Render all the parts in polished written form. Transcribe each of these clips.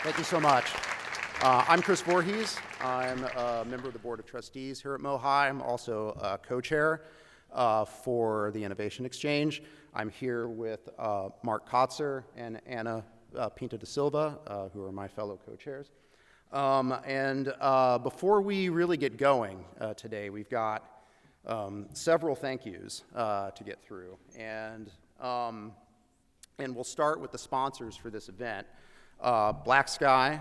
Thank you so much. I'm Chris Voorhees. I'm a member of the Board of Trustees here at MoHI. I'm also a co-chair for the Innovation Exchange. I'm here with Mark Kotzer and Anna Pinta da Silva, who are my fellow co-chairs. Before we really get going today, we've got several thank yous to get through. And we'll start with the sponsors for this event. Black Sky,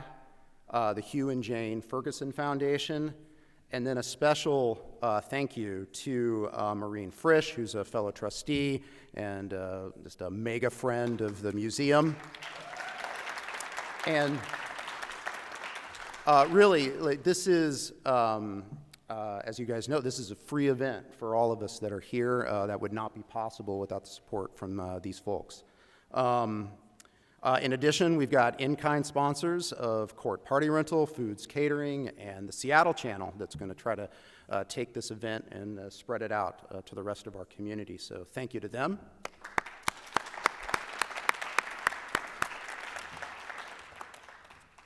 the Hugh and Jane Ferguson Foundation, and then a special thank you to Maureen Frisch, who's a fellow trustee and just a mega friend of the museum. And really, this is, as you guys know, this is a free event for all of us that are here. That would not be possible without the support from these folks. In addition, we've got in-kind sponsors of Court Party Rental, Foods Catering, and the Seattle channel that's going to try to take this event and spread it out to the rest of our community. So thank you to them.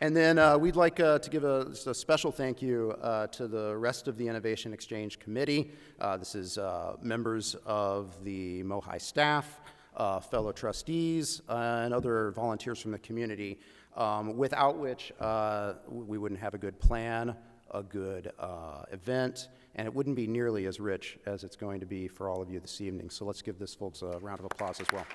And then we'd like to give a special thank you to the rest of the Innovation Exchange Committee. This is members of the MoHI staff, fellow trustees, and other volunteers from the community, without which we wouldn't have a good plan, a good event, and it wouldn't be nearly as rich as it's going to be for all of you this evening. So let's give this folks a round of applause as well.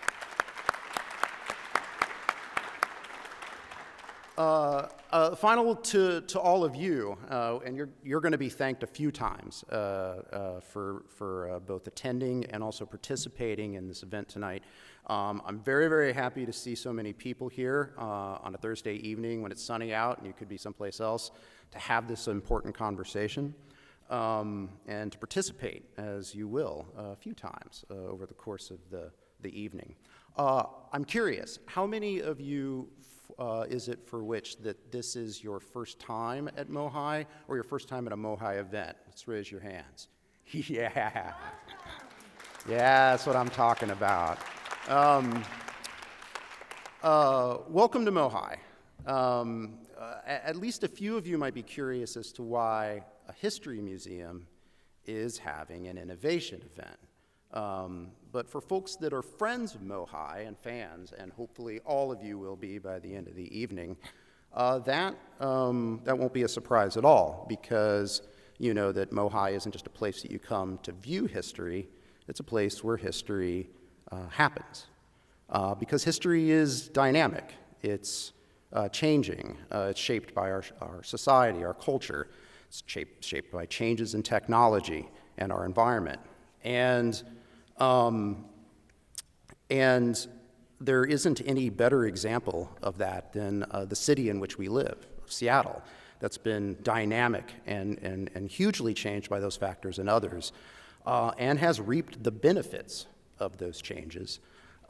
Final to all of you, and you're going to be thanked a few times for both attending and also participating in this event tonight. I'm very, very happy to see so many people here on a Thursday evening when it's sunny out and you could be someplace else to have this important conversation and to participate, as you will, a few times over the course of the evening. I'm curious, how many of you is it for which that this is your first time at MoHI or your first time at a MoHI event? Let's raise your hands. Yeah. Yeah, that's what I'm talking about. Welcome to MoHI. At least a few of you might be curious as to why a history museum is having an innovation event. But for folks that are friends of MoHI and fans, and hopefully all of you will be by the end of the evening, that won't be a surprise at all, because you know that MoHI isn't just a place that you come to view history, it's a place where history happens. Because history is dynamic, it's changing, it's shaped by our society, our culture, it's shaped by changes in technology and our environment. And there isn't any better example of that than the city in which we live, Seattle, that's been dynamic and hugely changed by those factors and others, and has reaped the benefits of those changes,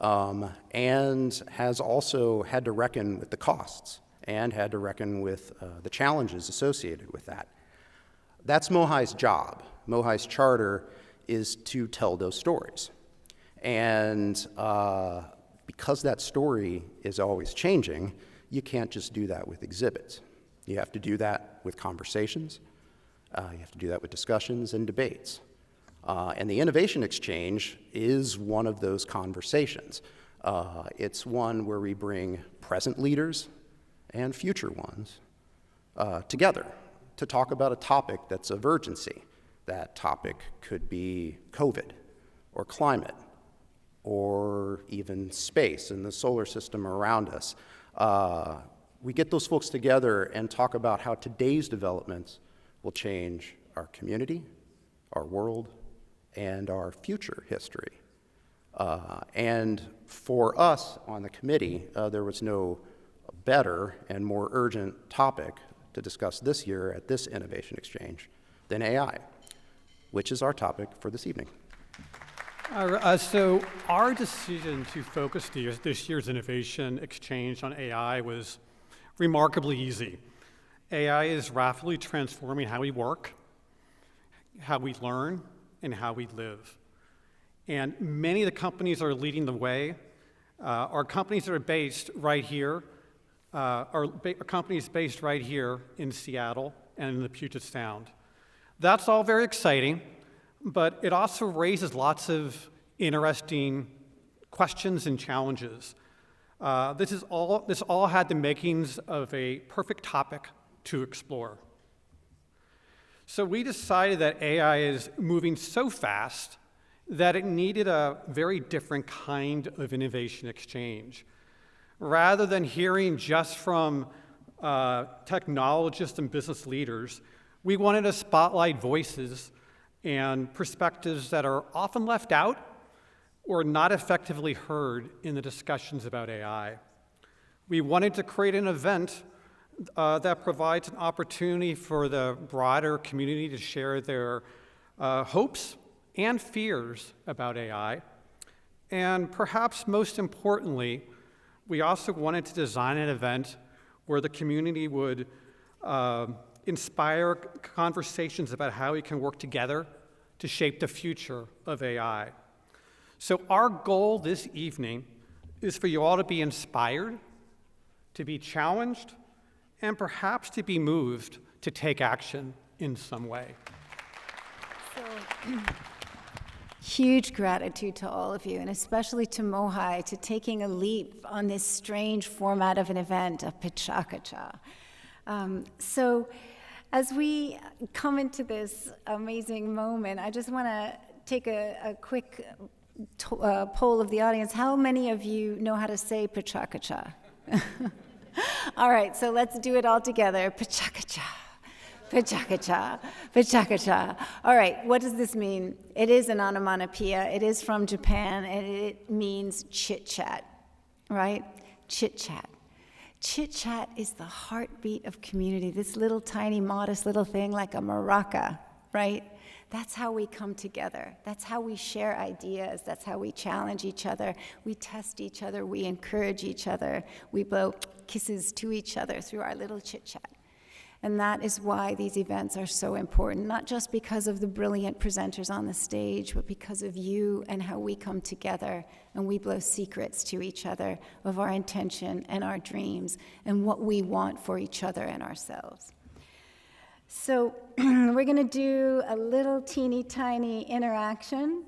and has also had to reckon with the costs and had to reckon with the challenges associated with that. That's MoHI's job. MoHI's charter is to tell those stories. And because that story is always changing, you can't just do that with exhibits. You have to do that with conversations. You have to do that with discussions and debates. And the Innovation Exchange is one of those conversations. It's one where we bring present leaders and future ones together to talk about a topic that's of urgency. That topic could be COVID, or climate, or even space and the solar system around us. We get those folks together and talk about how today's developments will change our community, our world, and our future history. And for us on the committee, there was no better and more urgent topic to discuss this year at this Innovation Exchange than AI, which is our topic for this evening. So our decision to focus this year's Innovation Exchange on AI was remarkably easy. AI is rapidly transforming how we work, how we learn, and how we live. And many of the companies that are leading the way are companies that are based right here companies based right here in Seattle and in the Puget Sound. That's all very exciting, but it also raises lots of interesting questions and challenges. This all had the makings of a perfect topic to explore. So we decided that AI is moving so fast that it needed a very different kind of innovation exchange. Rather than hearing just from technologists and business leaders, we wanted to spotlight voices and perspectives that are often left out or not effectively heard in the discussions about AI. We wanted to create an event that provides an opportunity for the broader community to share their hopes and fears about AI. And perhaps most importantly, we also wanted to design an event where the community would inspire conversations about how we can work together to shape the future of AI. So our goal this evening is for you all to be inspired, to be challenged, and perhaps to be moved to take action in some way. So, huge gratitude to all of you, and especially to Mohai, to taking a leap on this strange format of an event, a PechaKucha. So as we come into this amazing moment, I just want to take a quick poll of the audience. How many of you know how to say PechaKucha? All right, so let's do it all together. PechaKucha, PechaKucha, PechaKucha. All right, what does this mean? It is an onomatopoeia. It is from Japan, and it means chit-chat, right? Chit-chat. Chit-chat is the heartbeat of community, this little tiny, modest little thing like a maraca, right? That's how we come together. That's how we share ideas. That's how we challenge each other. We test each other. We encourage each other. We blow kisses to each other through our little chit-chat. And that is why these events are so important, not just because of the brilliant presenters on the stage, but because of you and how we come together and we blow secrets to each other of our intention and our dreams and what we want for each other and ourselves. So we're going to do a little teeny tiny interaction.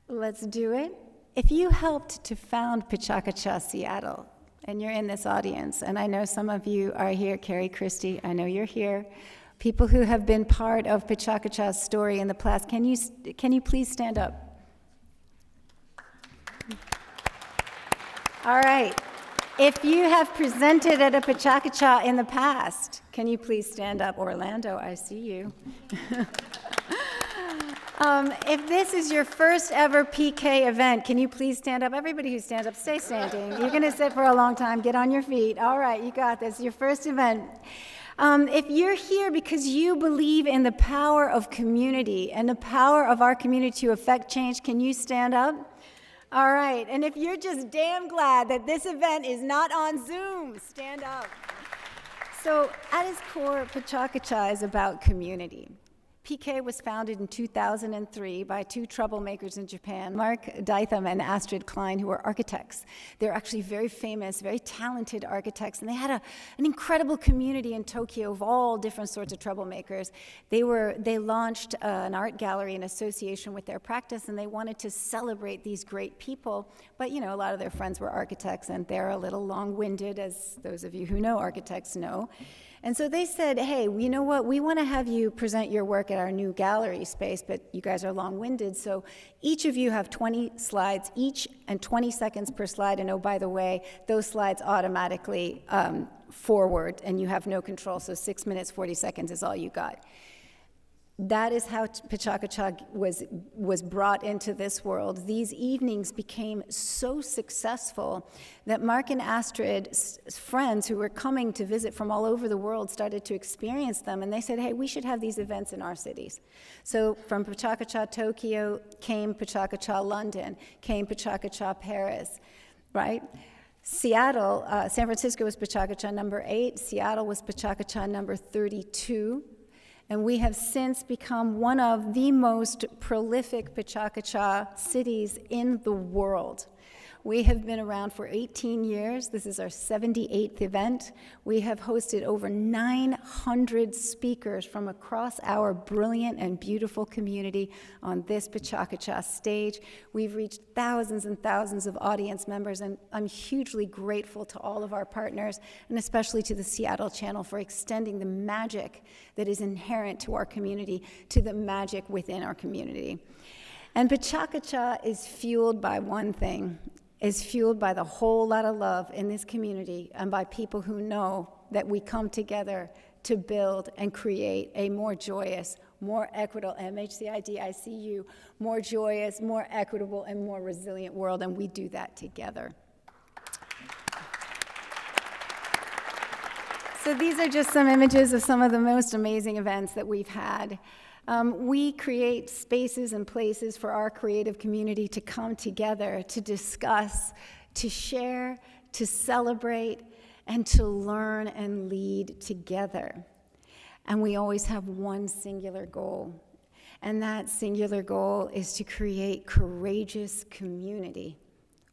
Let's do it. If you helped to found PechaKucha Seattle, and you're in this audience, and I know some of you are here, Carrie Christie, I know you're here, people who have been part of PechaKucha's story in the past, can you please stand up? All right. If you have presented at a PechaKucha in the past, can you please stand up? Orlando, I see you. If this is your first ever PK event, can you please stand up? Everybody who stands up, stay standing. You're going to sit for a long time. Get on your feet. All right, you got this. Your first event. If you're here because you believe in the power of community and the power of our community to affect change, can you stand up? All right, and if you're just damn glad that this event is not on Zoom, stand up. So at its core, PechaKucha is about community. PK was founded in 2003 by two troublemakers in Japan, Mark Ditham and Astrid Klein, who were architects. They're actually very famous, very talented architects, and they had an incredible community in Tokyo of all different sorts of troublemakers. They launched an art gallery in association with their practice, and they wanted to celebrate these great people. But you know, a lot of their friends were architects, and they're a little long-winded, as those of you who know architects know. And so they said, hey, you know what, we want to have you present your work at our new gallery space, but you guys are long-winded, so each of you have 20 slides each and 20 seconds per slide, and oh, by the way, those slides automatically forward, and you have no control, so 6 minutes, 40 seconds is all you got. That is how PechaKucha was brought into this world. These evenings became so successful that Mark and Astrid's friends who were coming to visit from all over the world started to experience them, and they said, hey, we should have these events in our cities. So from PechaKucha Tokyo came PechaKucha London, came PechaKucha Paris, right? Seattle, San Francisco was PechaKucha number 8, Seattle was PechaKucha number 32. And we have since become one of the most prolific PechaKucha cities in the world. We have been around for 18 years. This is our 78th event. We have hosted over 900 speakers from across our brilliant and beautiful community on this PechaKucha stage. We've reached thousands and thousands of audience members, and I'm hugely grateful to all of our partners, and especially to the Seattle channel for extending the magic that is inherent to our community to the magic within our community. And PechaKucha is fueled by one thing, is fueled by the whole lot of love in this community and by people who know that we come together to build and create a more joyous, more equitable, MHCID, I see you, more joyous, more equitable, and more resilient world, and we do that together. So these are just some images of some of the most amazing events that we've had. We create spaces and places for our creative community to come together, to discuss, to share, to celebrate, and to learn and lead together. And we always have one singular goal. And that singular goal is to create courageous community.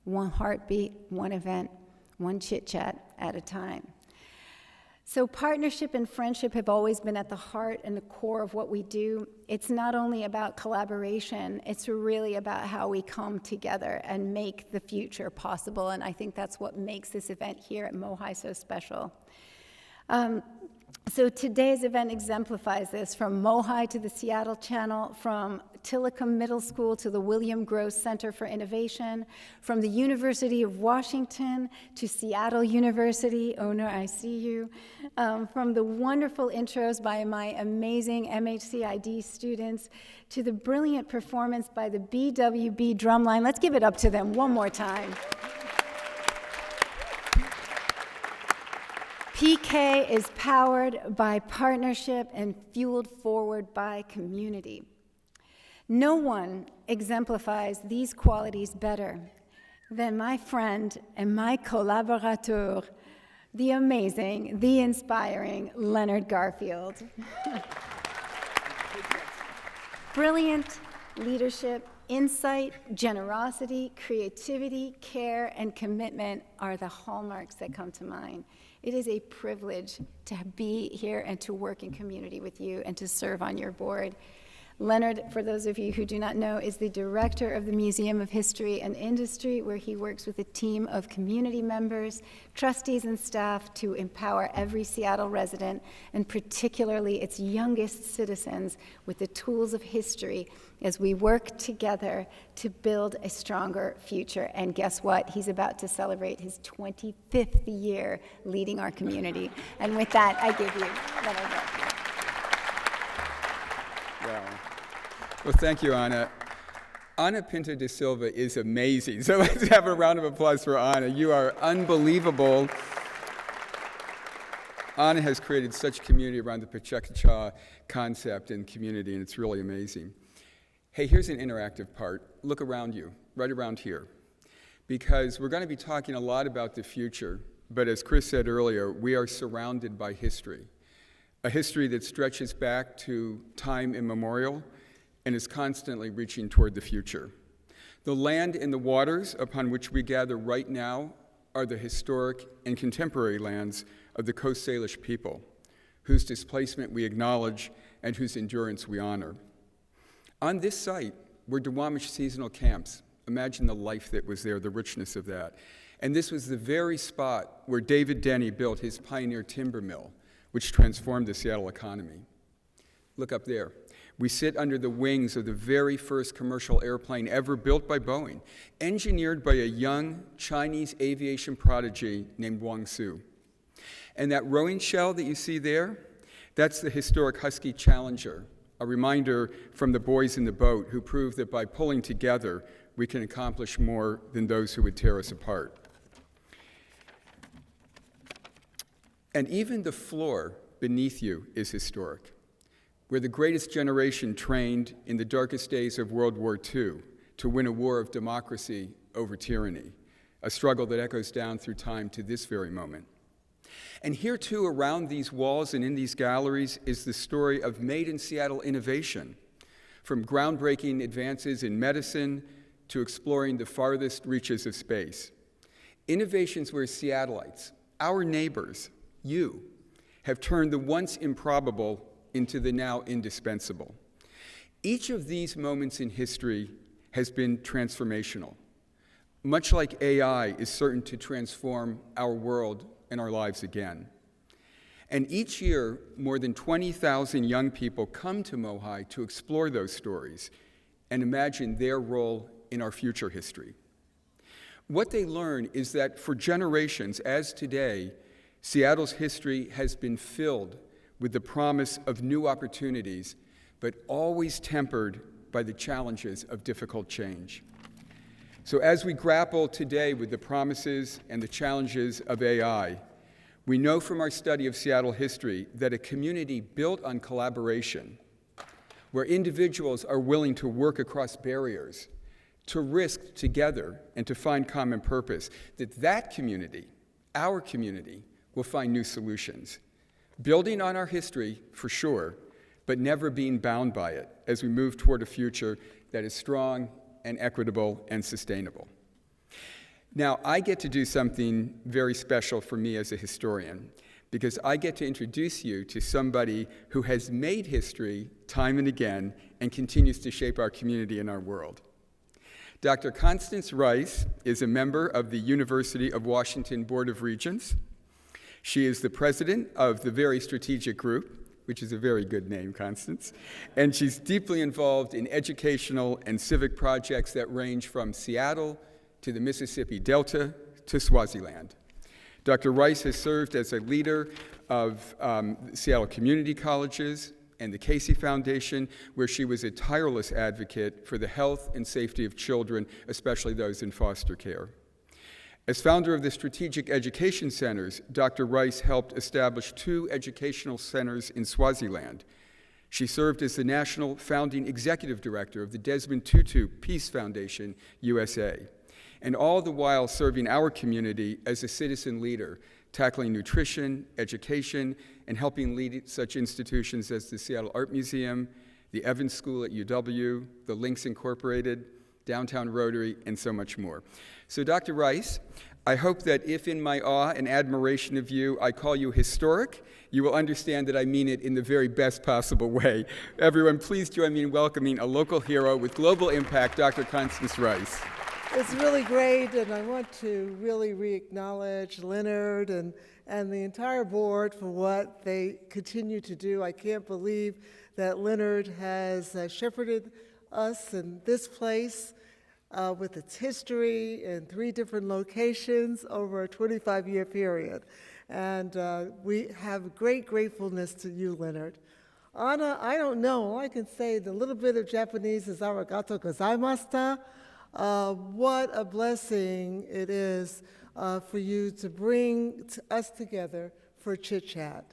One heartbeat, one event, one chit-chat at a time. So partnership and friendship have always been at the heart and the core of what we do. It's not only about collaboration, it's really about how we come together and make the future possible, and I think that's what makes this event here at MOHI so special. So today's event exemplifies this, from MOHI to the Seattle Channel, from Tillicum Middle School to the William Gross Center for Innovation, from the University of Washington to Seattle University, Owner, I see you, from the wonderful intros by my amazing MHCID students to the brilliant performance by the BWB drumline. Let's give it up to them one more time. PK is powered by partnership and fueled forward by community. No one exemplifies these qualities better than my friend and my collaborateur, the amazing, the inspiring Leonard Garfield. Brilliant leadership, insight, generosity, creativity, care, and commitment are the hallmarks that come to mind. It is a privilege to be here and to work in community with you and to serve on your board. Leonard, for those of you who do not know, is the director of the Museum of History and Industry, where he works with a team of community members, trustees, and staff to empower every Seattle resident, and particularly its youngest citizens, with the tools of history as we work together to build a stronger future. And guess what? He's about to celebrate his 25th year leading our community. And with that, I give you Leonard Garfield. Wow. Well, thank you, Ana. Ana Pinto de Silva is amazing. So let's have a round of applause for Ana. You are unbelievable. Ana has created such community around the PechaKucha concept and community, and it's really amazing. Hey, here's an interactive part. Look around you, right around here, because we're going to be talking a lot about the future, but as Chris said earlier, we are surrounded by history. A history that stretches back to time immemorial and is constantly reaching toward the future. The land and the waters upon which we gather right now are the historic and contemporary lands of the Coast Salish people, whose displacement we acknowledge and whose endurance we honor. On this site were Duwamish seasonal camps. Imagine the life that was there, the richness of that. And this was the very spot where David Denny built his pioneer timber mill, which transformed the Seattle economy. Look up there. We sit under the wings of the very first commercial airplane ever built by Boeing, engineered by a young Chinese aviation prodigy named Wang Su. And that rowing shell that you see there, that's the historic Husky Challenger, a reminder from the boys in the boat who proved that by pulling together, we can accomplish more than those who would tear us apart. And even the floor beneath you is historic, where the greatest generation trained in the darkest days of World War II to win a war of democracy over tyranny, a struggle that echoes down through time to this very moment. And here, too, around these walls and in these galleries is the story of made in Seattle innovation, from groundbreaking advances in medicine to exploring the farthest reaches of space. Innovations where Seattleites, our neighbors, you, have turned the once improbable into the now indispensable. Each of these moments in history has been transformational, much like AI is certain to transform our world and our lives again. And each year, more than 20,000 young people come to MOHI to explore those stories and imagine their role in our future history. What they learn is that for generations, as today, Seattle's history has been filled with the promise of new opportunities, but always tempered by the challenges of difficult change. So as we grapple today with the promises and the challenges of AI, we know from our study of Seattle history that a community built on collaboration, where individuals are willing to work across barriers, to risk together, and to find common purpose, that community, our community, will find new solutions, building on our history for sure, but never being bound by it as we move toward a future that is strong and equitable and sustainable. Now, I get to do something very special for me as a historian, because I get to introduce you to somebody who has made history time and again and continues to shape our community and our world. Dr. Constance Rice is a member of the University of Washington Board of Regents. She is the president of the Very Strategic Group, which is a very good name, Constance, and she's deeply involved in educational and civic projects that range from Seattle to the Mississippi Delta to Swaziland. Dr. Rice has served as a leader of Seattle Community Colleges and the Casey Foundation, where she was a tireless advocate for the health and safety of children, especially those in foster care. As founder of the Strategic Education Centers, Dr. Rice helped establish 2 educational centers in Swaziland. She served as the National Founding Executive Director of the Desmond Tutu Peace Foundation, USA, and all the while serving our community as a citizen leader, tackling nutrition, education, and helping lead such institutions as the Seattle Art Museum, the Evans School at UW, the Links Incorporated, Downtown Rotary, and so much more. So Dr. Rice, I hope that if in my awe and admiration of you, I call you historic, you will understand that I mean it in the very best possible way. Everyone, please join me in welcoming a local hero with global impact, Dr. Constance Rice. It's really great, and I want to really re-acknowledge Leonard and the entire board for what they continue to do. I can't believe that Leonard has shepherded us in this place with its history in 3 different locations over a 25-year period. And we have great gratefulness to you, Leonard. Anna, I don't know. All I can say, the little bit of Japanese is arigato gozaimashita. What a blessing it is for you to bring us together for Chit Chat.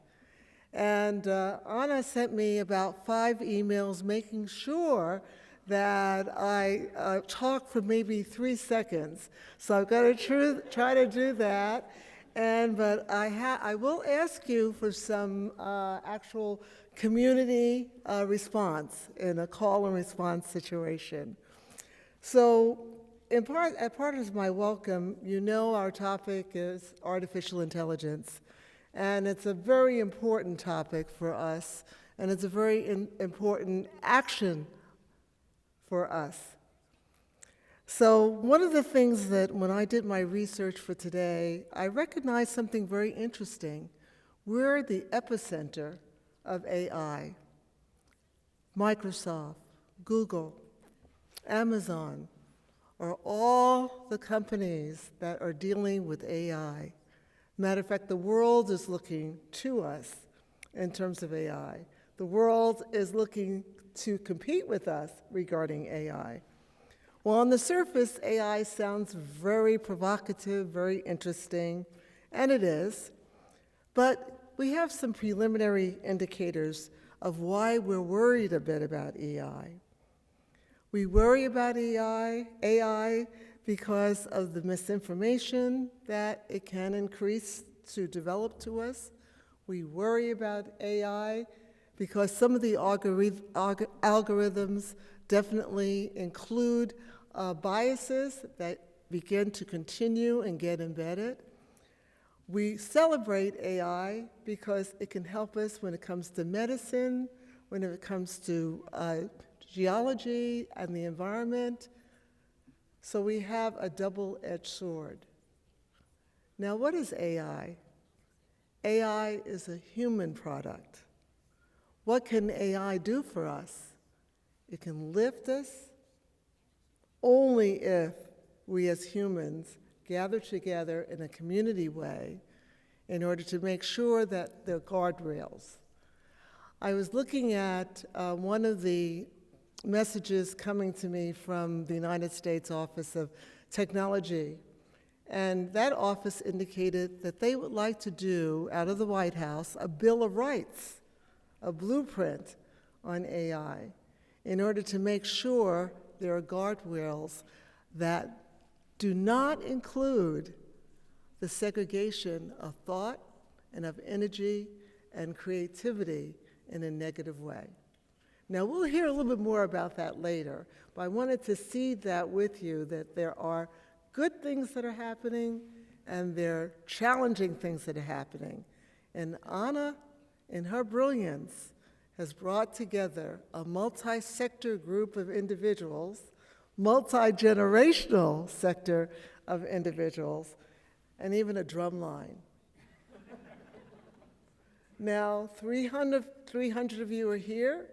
And Anna sent me about 5 emails making sure that I talk for maybe 3 seconds. So I've got to try to do that. But I will ask you for some actual community response in a call and response situation. So as part of my welcome, you know our topic is artificial intelligence. And it's a very important topic for us, and it's a very important action for us. So one of the things that when I did my research for today, I recognized something very interesting. We're the epicenter of AI. Microsoft, Google, Amazon are all the companies that are dealing with AI. Matter of fact, the world is looking to us in terms of AI. The world is looking to compete with us regarding AI. Well, on the surface, AI sounds very provocative, very interesting, and it is. But we have some preliminary indicators of why we're worried a bit about AI. We worry about AI because of the misinformation that it can increase to develop to us. We worry about AI because some of the algorithms definitely include biases that begin to continue and get embedded. We celebrate AI because it can help us when it comes to medicine, when it comes to geology and the environment. So we have a double-edged sword. Now, what is AI? AI is a human product. What can AI do for us? It can lift us only if we as humans gather together in a community way in order to make sure that there are guardrails. I was looking at one of the messages coming to me from the United States Office of Technology, and that office indicated that they would like to do, out of the White House, a Bill of Rights, a blueprint on AI, in order to make sure there are guardrails that do not include the segregation of thought and of energy and creativity in a negative way. Now, we'll hear a little bit more about that later, but I wanted to seed that with you, that there are good things that are happening and there are challenging things that are happening. And Anna, in her brilliance, has brought together a multi-sector group of individuals, multi-generational sector of individuals, and even a drum line. Now, 300 of you are here.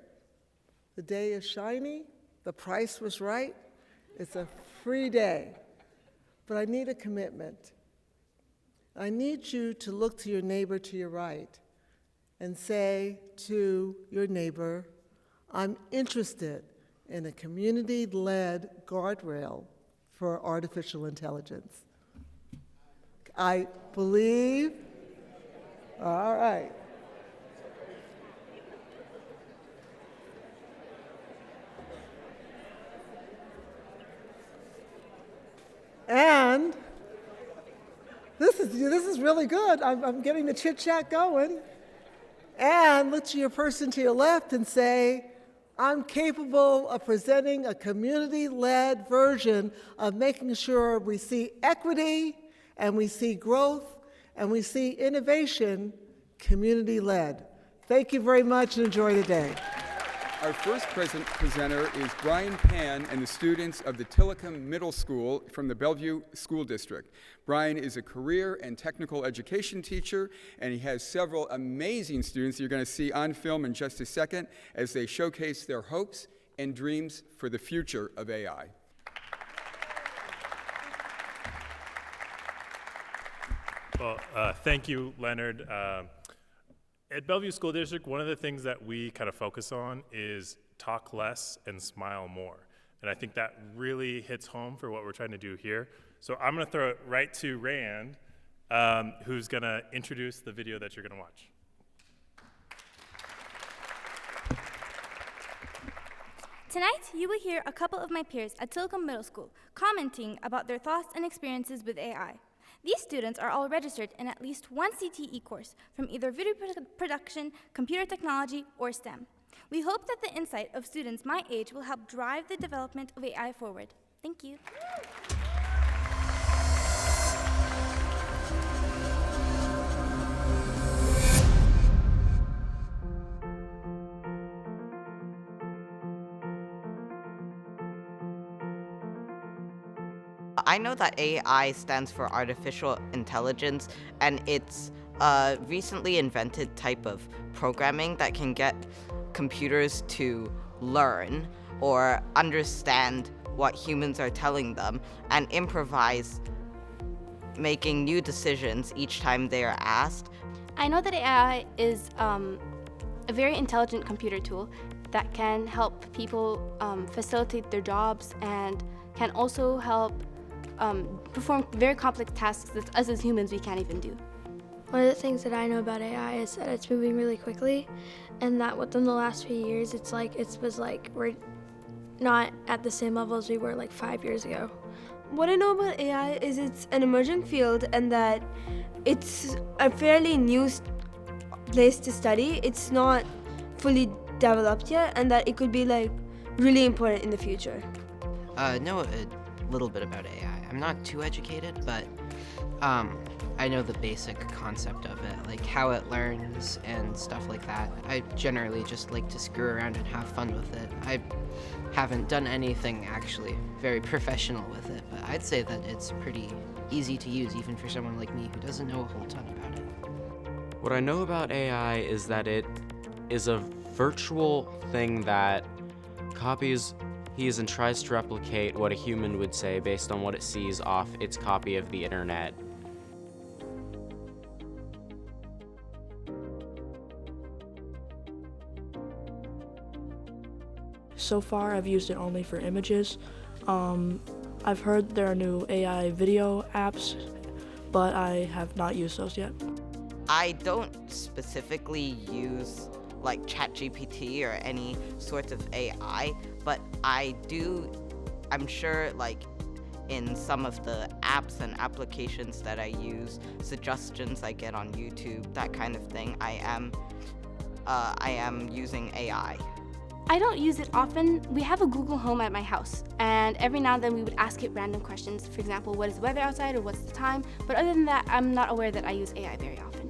The day is shiny. The price was right. It's a free day. But I need a commitment. I need you to look to your neighbor to your right and say to your neighbor, I'm interested in a community-led guardrail for artificial intelligence. I believe, all right. And this is really good. I'm getting the chit-chat going. And look to your person to your left and say, I'm capable of presenting a community-led version of making sure we see equity and we see growth and we see innovation community-led. Thank you very much and enjoy the day. Our first presenter is Brian Pan and the students of the Tillicum Middle School from the Bellevue School District. Brian is a career and technical education teacher, and he has several amazing students you're going to see on film in just a second as they showcase their hopes and dreams for the future of AI. Well, thank you, Leonard. At Bellevue School District, one of the things that we kind of focus on is talk less and smile more. And I think that really hits home for what we're trying to do here. So I'm going to throw it right to Rand, who's going to introduce the video that you're going to watch. Tonight, you will hear a couple of my peers at Tillicum Middle School commenting about their thoughts and experiences with AI. These students are all registered in at least one CTE course from either video production, computer technology, or STEM. We hope that the insight of students my age will help drive the development of AI forward. Thank you. I know that AI stands for artificial intelligence, and it's a recently invented type of programming that can get computers to learn or understand what humans are telling them and improvise, making new decisions each time they are asked. I know that AI is a very intelligent computer tool that can help people facilitate their jobs and can also help perform very complex tasks that us as humans we can't even do. One of the things that I know about AI is that it's moving really quickly, and that within the last few years, we're not at the same level as we were like 5 years ago. What I know about AI is it's an emerging field and that it's a fairly new place to study. It's not fully developed yet, and that it could be like really important in the future. know a little bit about AI. I'm not too educated, but I know the basic concept of it, like how it learns and stuff like that. I generally just like to screw around and have fun with it. I haven't done anything actually very professional with it, but I'd say that it's pretty easy to use even for someone like me who doesn't know a whole ton about it. What I know about AI is that it is a virtual thing that copies and tries to replicate what a human would say based on what it sees off its copy of the internet. So far, I've used it only for images. I've heard there are new AI video apps, but I have not used those yet. I don't specifically use like ChatGPT or any sort of AI, but I'm sure like in some of the apps and applications that I use, suggestions I get on YouTube, that kind of thing, I am using AI. I don't use it often. We have a Google Home at my house, and every now and then we would ask it random questions. For example, what is the weather outside or what's the time? But other than that, I'm not aware that I use AI very often.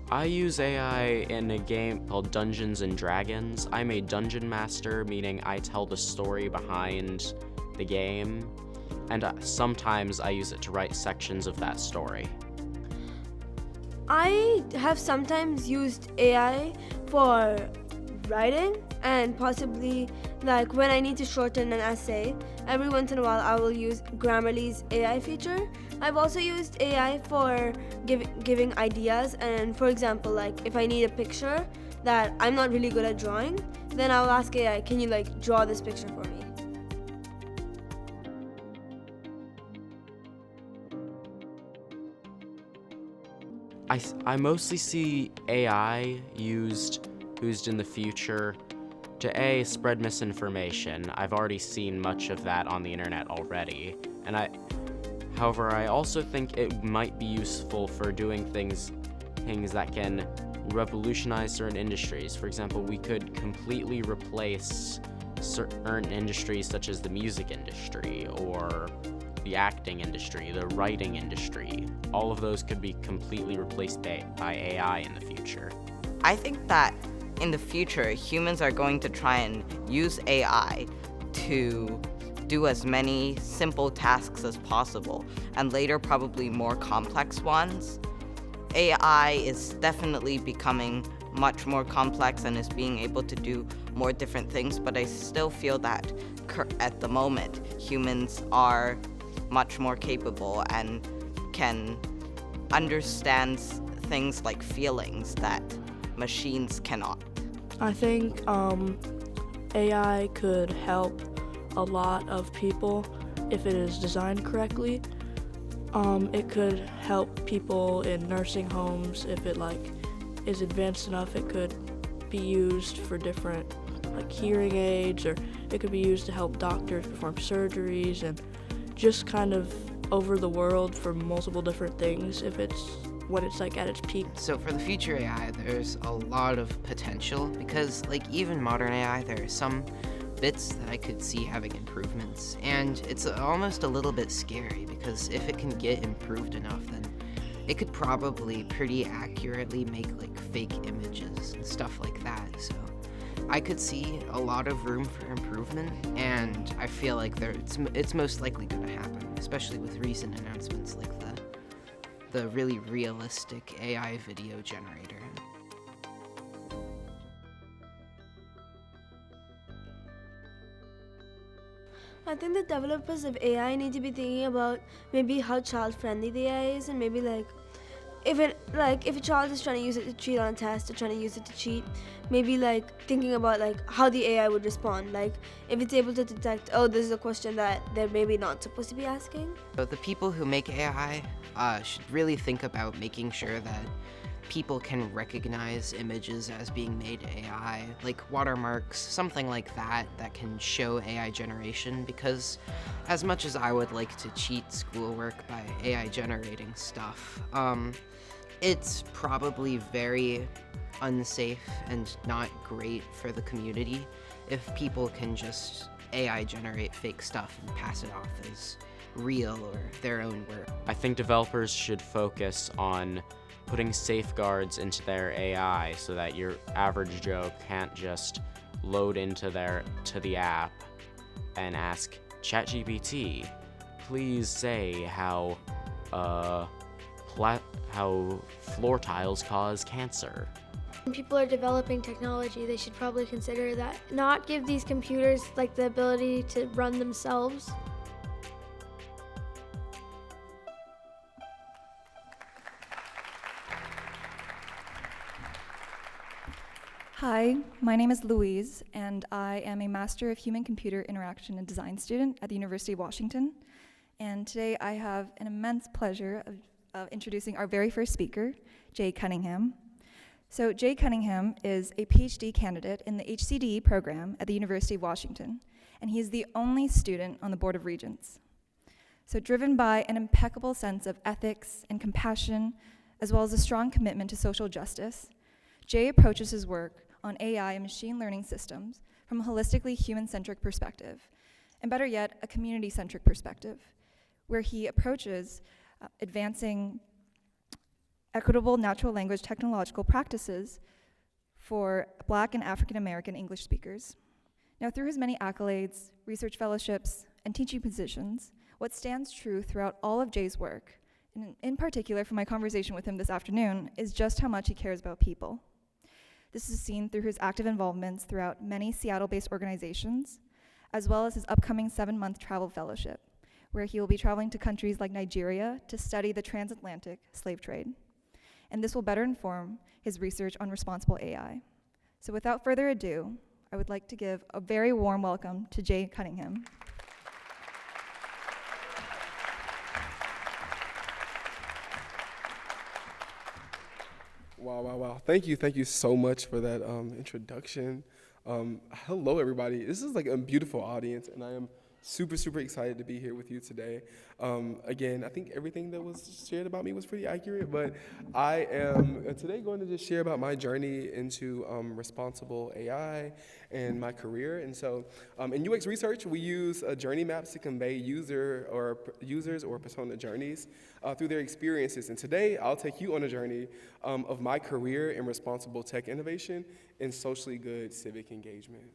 I use AI in a game called Dungeons and Dragons. I'm a dungeon master, meaning I tell the story behind the game, and sometimes I use it to write sections of that story. I have sometimes used AI for writing, and possibly like when I need to shorten an essay, every once in a while I will use Grammarly's AI feature. I've also used AI for giving ideas, and for example, like if I need a picture that I'm not really good at drawing, then I'll ask AI, can you like draw this picture for me? I mostly see AI used in the future to spread misinformation. I've already seen much of that on the internet already, however, I also think it might be useful for doing things that can revolutionize certain industries. For example, we could completely replace certain industries such as the music industry or the acting industry, the writing industry. All of those could be completely replaced by AI in the future. I think that in the future, humans are going to try and use AI to do as many simple tasks as possible, and later probably more complex ones. AI is definitely becoming much more complex and is being able to do more different things, but I still feel that at the moment, humans are much more capable and can understand things like feelings that machines cannot. I think AI could help a lot of people if it is designed correctly. It could help people in nursing homes if it is advanced enough. It could be used for different hearing aids, or it could be used to help doctors perform surgeries and just kind of over the world for multiple different things when it's at its peak. So for the future AI, there's a lot of potential because even modern AI, there are some bits that I could see having improvements, and it's almost a little bit scary because if it can get improved enough, then it could probably pretty accurately make fake images and stuff like that. So I could see a lot of room for improvement, and I feel like it's most likely going to happen, especially with recent announcements like the really realistic AI video generator. I think the developers of AI need to be thinking about maybe how child-friendly the AI is, and maybe if a child is trying to use it to cheat on a test or trying to use it to cheat, maybe thinking about how the AI would respond. If it's able to detect, oh, this is a question that they're maybe not supposed to be asking. So the people who make AI should really think about making sure that people can recognize images as being made AI, like watermarks, something like that can show AI generation, because as much as I would like to cheat schoolwork by AI generating stuff, it's probably very unsafe and not great for the community if people can just AI generate fake stuff and pass it off as real or their own work. I think developers should focus on putting safeguards into their AI so that your average Joe can't just load into the app and ask ChatGPT, please say how floor tiles cause cancer. When people are developing technology, they should probably consider that. Not give these computers like the ability to run themselves. Hi, my name is Louise, and I am a Master of Human-Computer Interaction and Design student at the University of Washington. And today I have an immense pleasure of introducing our very first speaker, Jay Cunningham. So Jay Cunningham is a PhD candidate in the HCDE program at the University of Washington, and he is the only student on the Board of Regents. So driven by an impeccable sense of ethics and compassion, as well as a strong commitment to social justice, Jay approaches his work on AI and machine learning systems from a holistically human-centric perspective, and better yet, a community-centric perspective, where he approaches advancing equitable natural language technological practices for Black and African American English speakers. Now, through his many accolades, research fellowships, and teaching positions, what stands true throughout all of Jay's work, and in particular from my conversation with him this afternoon, is just how much he cares about people. This is seen through his active involvements throughout many Seattle-based organizations, as well as his upcoming 7-month travel fellowship, where he will be traveling to countries like Nigeria to study the transatlantic slave trade. And this will better inform his research on responsible AI. So without further ado, I would like to give a very warm welcome to Jay Cunningham. Wow. Thank you so much for that introduction. Hello, everybody. This is like a beautiful audience, and I am super excited to be here with you today. Again, I think everything that was shared about me was pretty accurate, but I am today going to just share about my journey into responsible AI and my career. And so in UX research, we use journey maps to convey users or persona journeys through their experiences. And today, I'll take you on a journey of my career in responsible tech innovation and socially good civic engagement.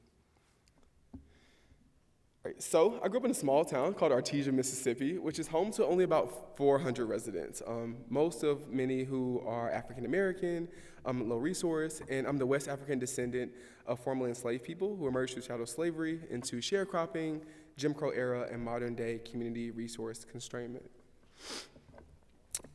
So I grew up in a small town called Artesia, Mississippi, which is home to only about 400 residents, many who are African American, low resource, and I'm the West African descendant of formerly enslaved people who emerged through chattel slavery into sharecropping, Jim Crow era, and modern day community resource constrainment.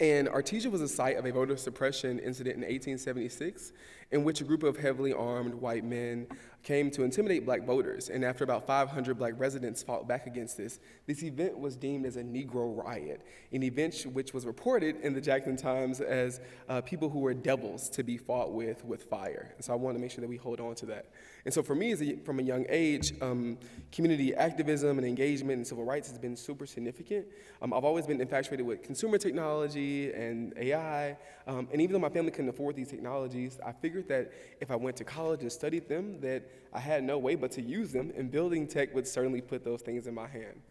And Artesia was the site of a voter suppression incident in 1876 in which a group of heavily armed white men came to intimidate black voters. And after about 500 black residents fought back against this event was deemed as a Negro riot, an event which was reported in the Jackson Times as people who were devils to be fought with fire. And so I wanted to make sure that we hold on to that. And so for me, from a young age, community activism and engagement in civil rights has been super significant. I've always been infatuated with consumer technology and AI, and even though my family couldn't afford these technologies, I figured that if I went to college and studied them, that I had no way but to use them, and building tech would certainly put those things in my hand.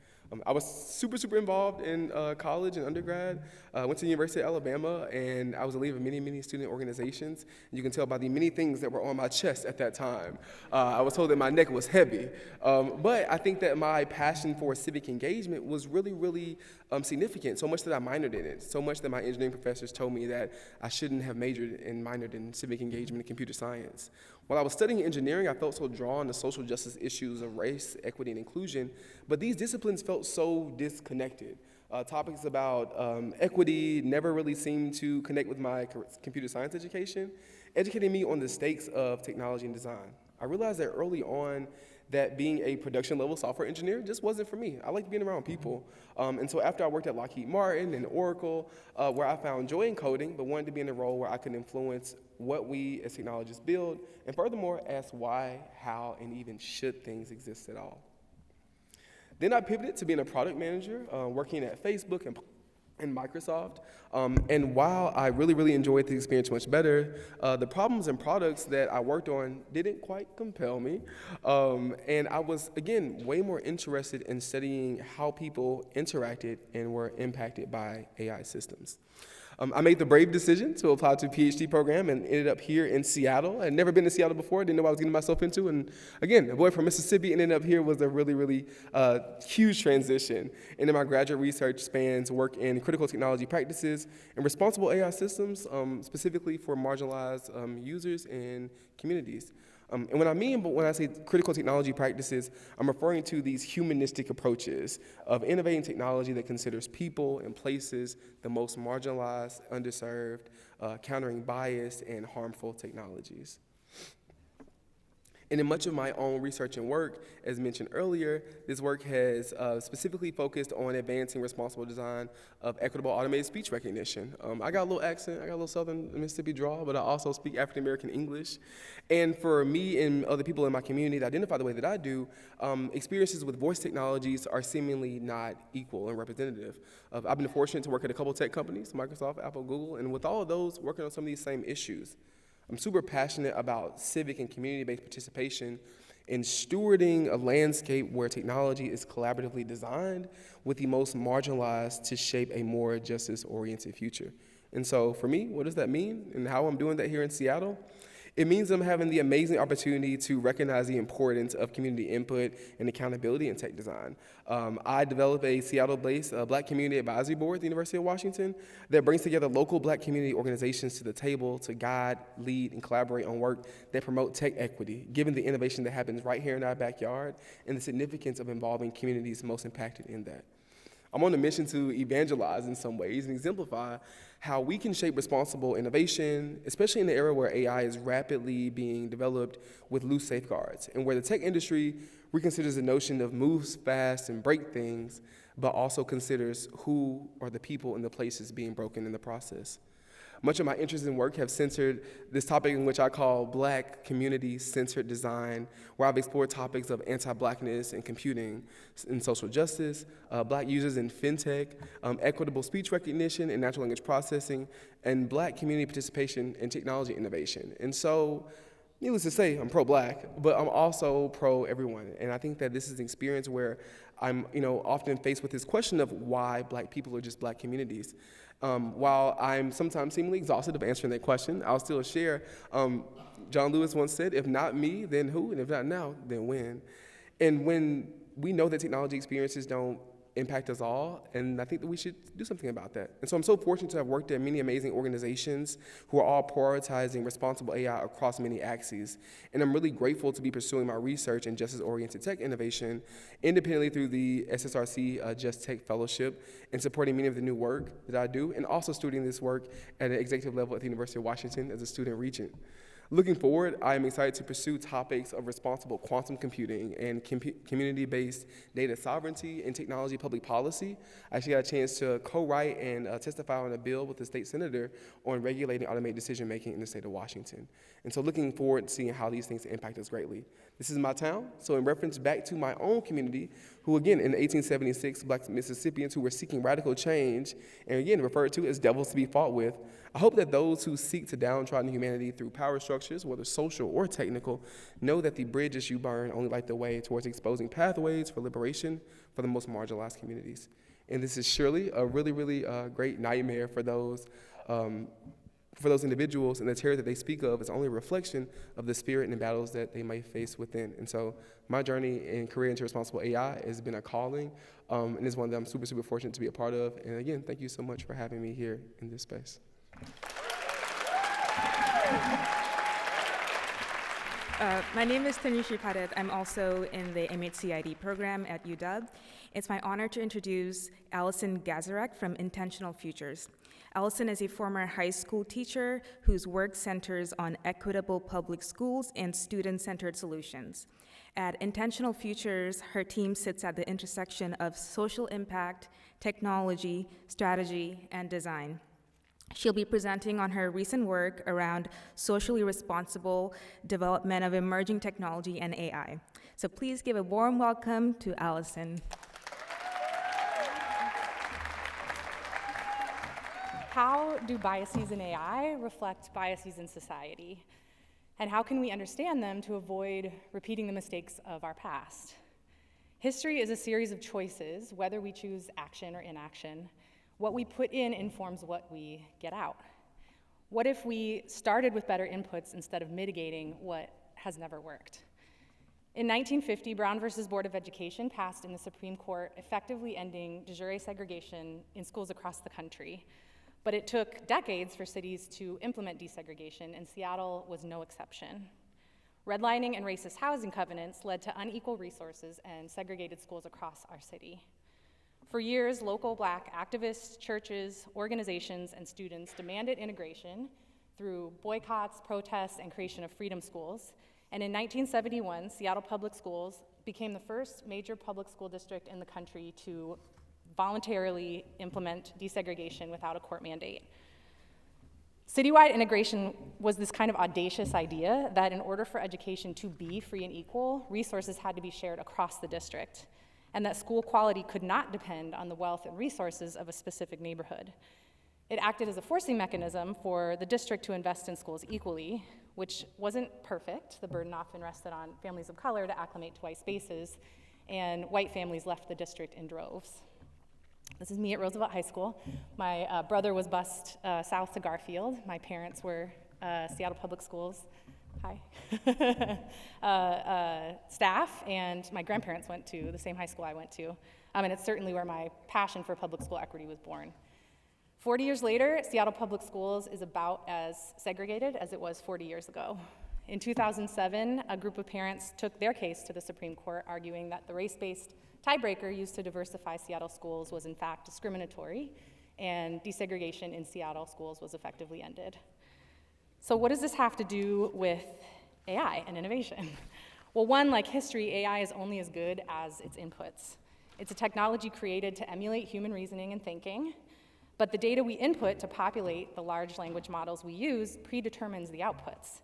I was super involved in college and undergrad. I went to the University of Alabama, and I was a leader of many student organizations. And you can tell by the many things that were on my chest at that time. I was told that my neck was heavy. But I think that my passion for civic engagement was really significant, so much that I minored in it, so much that my engineering professors told me that I shouldn't have majored and minored in civic engagement and computer science. While I was studying engineering, I felt so drawn to social justice issues of race, equity, and inclusion, but these disciplines felt so disconnected. Topics about equity never really seemed to connect with my computer science education, educating me on the stakes of technology and design. I realized that early on that being a production-level software engineer just wasn't for me. I liked being around people. And so after I worked at Lockheed Martin and Oracle, where I found joy in coding, but wanted to be in a role where I could influence what we as technologists build, and furthermore, ask why, how, and even should things exist at all. Then I pivoted to being a product manager, working at Facebook and and Microsoft. And while I really enjoyed the experience much better, the problems and products that I worked on didn't quite compel me. And I was, again, way more interested in studying how people interacted and were impacted by AI systems. I made the brave decision to apply to a PhD program and ended up here in Seattle. I'd never been to Seattle before, didn't know what I was getting myself into. And again, a boy from Mississippi and ended up here was a really huge transition. And then my graduate research spans work in critical technology practices and responsible AI systems, specifically for marginalized users and communities. And when I say critical technology practices, I'm referring to these humanistic approaches of innovating technology that considers people and places the most marginalized, underserved, countering bias and harmful technologies. And in much of my own research and work, as mentioned earlier, this work has specifically focused on advancing responsible design of equitable automated speech recognition. I got a little accent, I got a little Southern Mississippi drawl, but I also speak African American English. And for me and other people in my community that identify the way that I do, experiences with voice technologies are seemingly not equal and representative. I've been fortunate to work at a couple tech companies, Microsoft, Apple, Google, and with all of those, working on some of these same issues. I'm super passionate about civic and community-based participation in stewarding a landscape where technology is collaboratively designed with the most marginalized to shape a more justice-oriented future. And so for me, what does that mean and how I'm doing that here in Seattle? It means I'm having the amazing opportunity to recognize the importance of community input and accountability in tech design. I developed a Seattle-based Black Community Advisory Board at the University of Washington that brings together local Black community organizations to the table to guide, lead, and collaborate on work that promote tech equity, given the innovation that happens right here in our backyard and the significance of involving communities most impacted in that. I'm on a mission to evangelize in some ways and exemplify how we can shape responsible innovation, especially in the era where AI is rapidly being developed with loose safeguards, and where the tech industry reconsiders the notion of moves fast and break things, but also considers who are the people and the places being broken in the process. Much of my interests in work have centered this topic in which I call Black community-centered design, where I've explored topics of anti-Blackness in computing and social justice, Black users in fintech, equitable speech recognition and natural language processing, and Black community participation in technology innovation. And so, needless to say, I'm pro-Black, but I'm also pro-everyone. And I think that this is an experience where I'm often faced with this question of why Black people are just Black communities. While I'm sometimes seemingly exhausted of answering that question, I'll still share. John Lewis once said, if not me, then who? And if not now, then when? And when we know that technology experiences don't impact us all, and I think that we should do something about that. And so I'm so fortunate to have worked at many amazing organizations who are all prioritizing responsible AI across many axes. And I'm really grateful to be pursuing my research in justice-oriented tech innovation independently through the SSRC Just Tech Fellowship and supporting many of the new work that I do, and also studying this work at an executive level at the University of Washington as a student regent. Looking forward, I am excited to pursue topics of responsible quantum computing and community-based data sovereignty and technology public policy. I actually got a chance to co-write and testify on a bill with the state senator on regulating automated decision-making in the state of Washington. And so looking forward to seeing how these things impact us greatly. This is my town, so in reference back to my own community, who again, in 1876, Black Mississippians who were seeking radical change, and again, referred to as devils to be fought with, I hope that those who seek to downtrodden humanity through power structures, whether social or technical, know that the bridges you burn only light the way towards exposing pathways for liberation for the most marginalized communities. And this is surely a really great nightmare for those individuals, and the terror that they speak of is only a reflection of the spirit and the battles that they might face within. And so my journey and career into responsible AI has been a calling, and is one that I'm super fortunate to be a part of. And again, thank you so much for having me here in this space. My name is Tanushree Padet. I'm also in the MHCID program at UW. It's my honor to introduce Allison Gazarek from Intentional Futures. Allison is a former high school teacher whose work centers on equitable public schools and student-centered solutions. At Intentional Futures, her team sits at the intersection of social impact, technology, strategy, and design. She'll be presenting on her recent work around socially responsible development of emerging technology and AI. So please give a warm welcome to Allison. how do biases in AI reflect biases in society? And how can we understand them to avoid repeating the mistakes of our past? History is a series of choices, whether we choose action or inaction. What we put in informs what we get out. What if we started with better inputs instead of mitigating what has never worked? In 1950, Brown versus Board of Education passed in the Supreme Court, effectively ending de jure segregation in schools across the country. But it took decades for cities to implement desegregation, and Seattle was no exception. Redlining and racist housing covenants led to unequal resources and segregated schools across our city. For years, local Black activists, churches, organizations, and students demanded integration through boycotts, protests, and creation of freedom schools. And in 1971, Seattle Public Schools became the first major public school district in the country to voluntarily implement desegregation without a court mandate. Citywide integration was this kind of audacious idea that in order for education to be free and equal, resources had to be shared across the district, and that school quality could not depend on the wealth and resources of a specific neighborhood. It acted as a forcing mechanism for the district to invest in schools equally, which wasn't perfect. The burden often rested on families of color to acclimate to white spaces, and white families left the district in droves. This is me at Roosevelt High School. My brother was bused south to Garfield. My parents were Seattle Public Schools, staff, and my grandparents went to the same high school I went to. And it's certainly where my passion for public school equity was born. 40 years later, Seattle Public Schools is about as segregated as it was 40 years ago. In 2007, a group of parents took their case to the Supreme Court, arguing that the race-based tiebreaker used to diversify Seattle schools was in fact discriminatory, and desegregation in Seattle schools was effectively ended. So what does this have to do with AI and innovation? Well, one, like history, AI is only as good as its inputs. It's a technology created to emulate human reasoning and thinking, but the data we input to populate the large language models we use predetermines the outputs.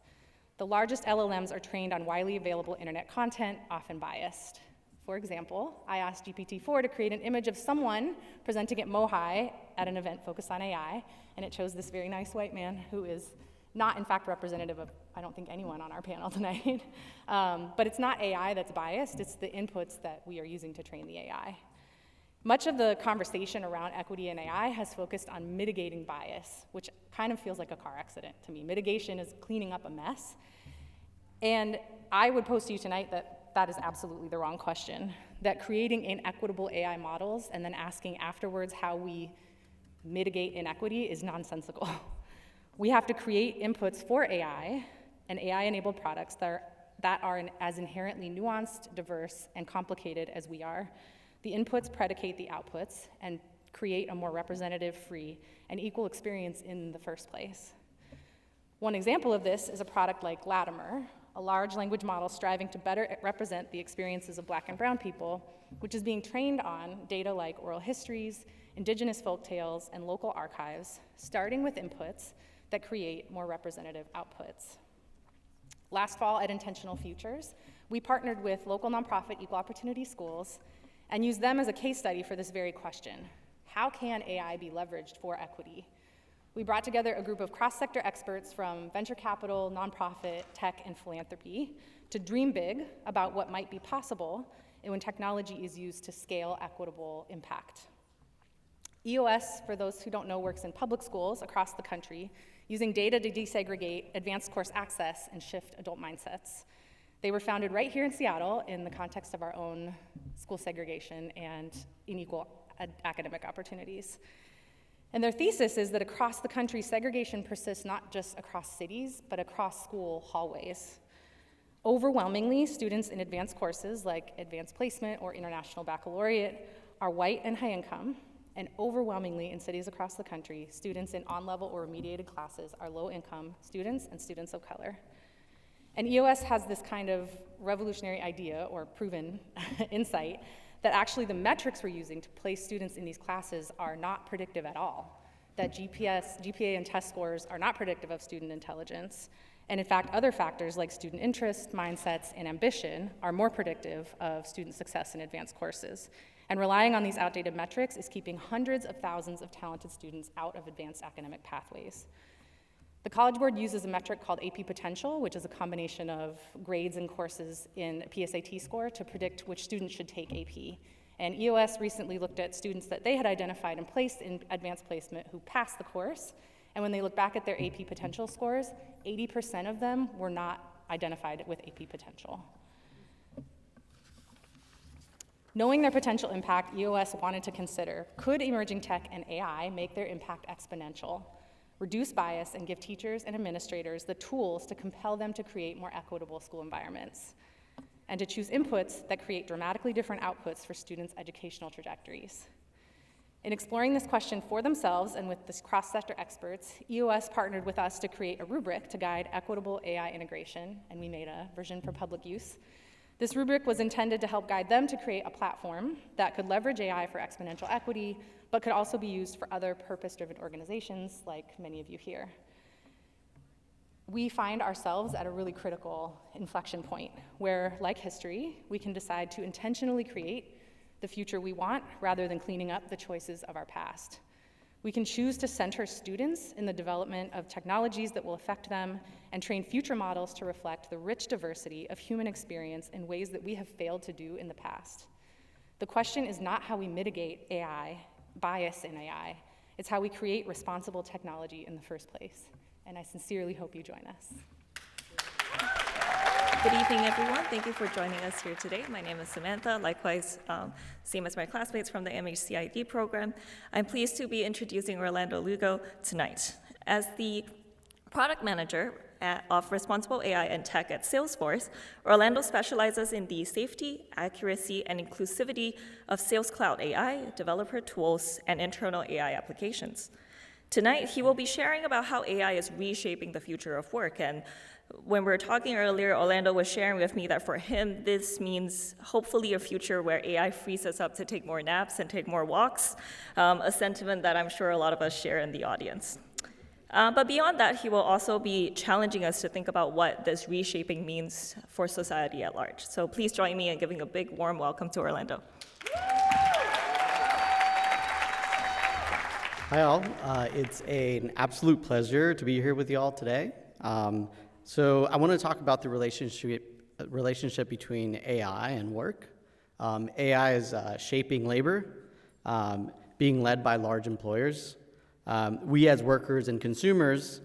The largest LLMs are trained on widely available internet content, often biased. For example, I asked GPT-4 to create an image of someone presenting at MoHi at an event focused on AI, and it chose this very nice white man who is not, in fact, representative of, I don't think, anyone on our panel tonight. But it's not AI that's biased, it's the inputs that we are using to train the AI. Much of the conversation around equity in AI has focused on mitigating bias, which kind of feels like a car accident to me. Mitigation is cleaning up a mess. And I would pose to you tonight that that is absolutely the wrong question, that creating inequitable AI models and then asking afterwards how we mitigate inequity is nonsensical. We have to create inputs for AI and AI-enabled products that are as inherently nuanced, diverse, and complicated as we are. The inputs predicate the outputs and create a more representative, free, and equal experience in the first place. One example of this is a product like Latimer, a large language model striving to better represent the experiences of Black and brown people, which is being trained on data like oral histories, indigenous folktales, and local archives, starting with inputs that create more representative outputs. Last fall at Intentional Futures, we partnered with local nonprofit Equal Opportunity Schools and used them as a case study for this very question. How can AI be leveraged for equity? We brought together a group of cross-sector experts from venture capital, nonprofit, tech, and philanthropy to dream big about what might be possible when technology is used to scale equitable impact. EOS, for those who don't know, works in public schools across the country, using data to desegregate advanced course access and shift adult mindsets. They were founded right here in Seattle in the context of our own school segregation and unequal academic opportunities. And their thesis is that across the country, segregation persists not just across cities, but across school hallways. Overwhelmingly, students in advanced courses like advanced placement or international baccalaureate are white and high income, and overwhelmingly in cities across the country, students in on-level or remediated classes are low-income students and students of color. And EOS has this kind of revolutionary idea, or proven insight, that actually the metrics we're using to place students in these classes are not predictive at all, that GPA and test scores are not predictive of student intelligence, And in fact, other factors like student interest, mindsets, and ambition are more predictive of student success in advanced courses. And relying on these outdated metrics is keeping hundreds of thousands of talented students out of advanced academic pathways. The College Board uses a metric called AP Potential, which is a combination of grades and courses in a PSAT score to predict which students should take AP. And EOS recently looked at students that they had identified and placed in advanced placement who passed the course. And when they look back at their AP Potential scores, 80% of them were not identified with AP Potential. Knowing their potential impact, EOS wanted to consider, could emerging tech and AI make their impact exponential, reduce bias, and give teachers and administrators the tools to compel them to create more equitable school environments, and to choose inputs that create dramatically different outputs for students' educational trajectories. In exploring this question for themselves and with this cross-sector experts, EOS partnered with us to create a rubric to guide equitable AI integration, and we made a version for public use. This rubric was intended to help guide them to create a platform that could leverage AI for exponential equity, but could also be used for other purpose-driven organizations like many of you here. We find ourselves at a really critical inflection point where, like history, we can decide to intentionally create the future we want rather than cleaning up the choices of our past. We can choose to center students in the development of technologies that will affect them and train future models to reflect the rich diversity of human experience in ways that we have failed to do in the past. The question is not how we mitigate AI, bias in AI, it's how we create responsible technology in the first place. And I sincerely hope you join us. Good evening, everyone. Thank you for joining us here today. My name is Samantha, likewise, same as my classmates from the MHCID program. I'm pleased to be introducing Orlando Lugo tonight. As the product manager of Responsible AI and Tech at Salesforce, Orlando specializes in the safety, accuracy, and inclusivity of Sales Cloud AI, developer tools, and internal AI applications. Tonight, he will be sharing about how AI is reshaping the future of work. And when we were talking earlier, Orlando was sharing with me that for him, this means hopefully a future where AI frees us up to take more naps and take more walks, a sentiment that I'm sure a lot of us share in the audience. But beyond that, he will also be challenging us to think about what this reshaping means for society at large. So please join me in giving a big, warm welcome to Orlando. Hi all, it's an absolute pleasure to be here with you all today. So I want to talk about the relationship between AI and work. AI is shaping labor, being led by large employers. We as workers and consumers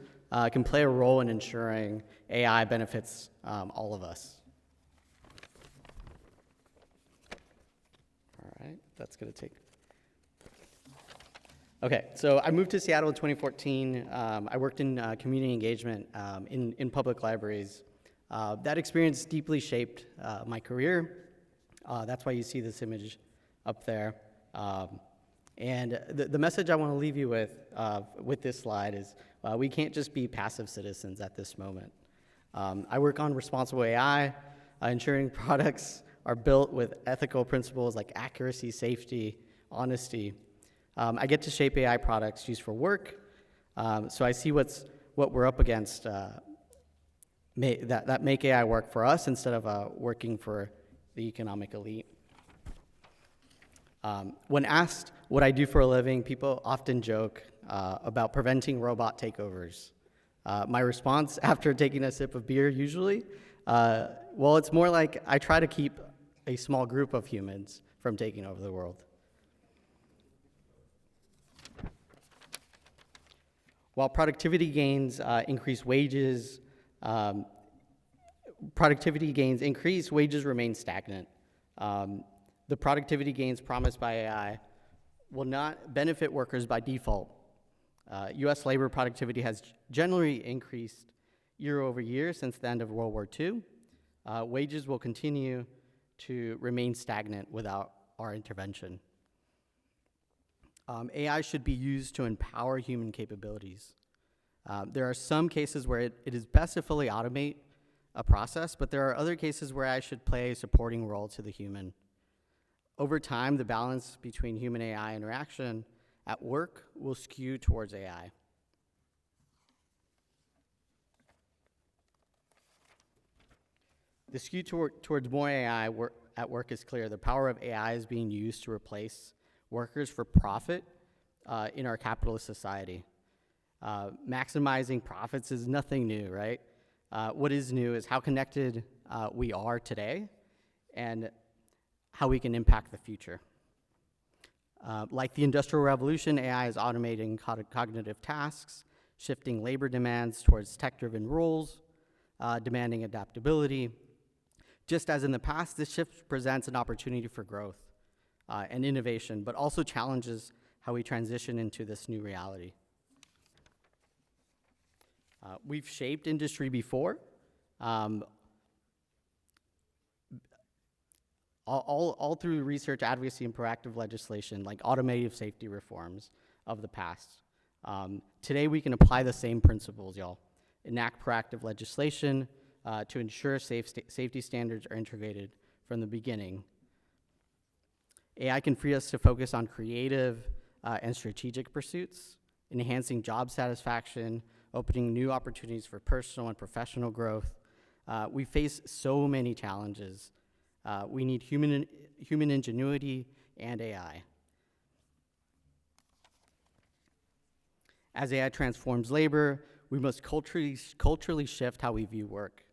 can play a role in ensuring AI benefits all of us. All right, that's going to take. Okay, so I moved to Seattle in 2014. I worked in community engagement in public libraries. That experience deeply shaped my career. That's why you see this image up there. And the message I want to leave you with this slide is we can't just be passive citizens at this moment. I work on responsible AI, ensuring products are built with ethical principles like accuracy, safety, honesty. I get to shape AI products used for work, so I see what we're up against that make AI work for us instead of working for the economic elite. When asked what I do for a living, people often joke about preventing robot takeovers. My response after taking a sip of beer usually, well, it's more like I try to keep a small group of humans from taking over the world. While productivity gains increase, wages remain stagnant. The productivity gains promised by AI will not benefit workers by default. U.S. labor productivity has generally increased year over year since the end of World War II. Wages will continue to remain stagnant without our intervention. AI should be used to empower human capabilities. There are some cases where it is best to fully automate a process, but there are other cases where I should play a supporting role to the human. Over time, the balance between human-AI interaction at work will skew towards AI. The skew towards more AI at work is clear. The power of AI is being used to replace workers for profit in our capitalist society. Maximizing profits is nothing new, right? What is new is how connected we are today and how we can impact the future. Like the Industrial Revolution, AI is automating cognitive tasks, shifting labor demands towards tech-driven roles, demanding adaptability. Just as in the past, this shift presents an opportunity for growth and innovation, but also challenges how we transition into this new reality. We've shaped industry before. All through research, advocacy, and proactive legislation, like automotive safety reforms of the past. Today, we can apply the same principles, y'all. Enact proactive legislation to ensure safety standards are integrated from the beginning. AI can free us to focus on creative and strategic pursuits, enhancing job satisfaction, opening new opportunities for personal and professional growth. We face so many challenges. We need human ingenuity and AI. As AI transforms labor, we must culturally shift how we view work.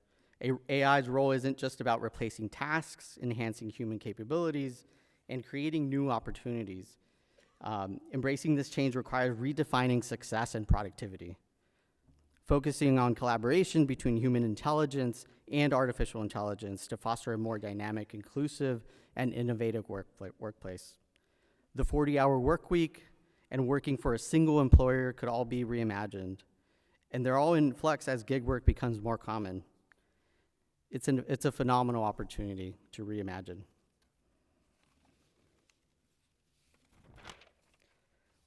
AI's role isn't just about replacing tasks, enhancing human capabilities, and creating new opportunities. Embracing this change requires redefining success and productivity, focusing on collaboration between human intelligence and artificial intelligence to foster a more dynamic, inclusive, and innovative workplace. The 40-hour work week and working for a single employer could all be reimagined, and they're all in flux as gig work becomes more common. It's a phenomenal opportunity to reimagine.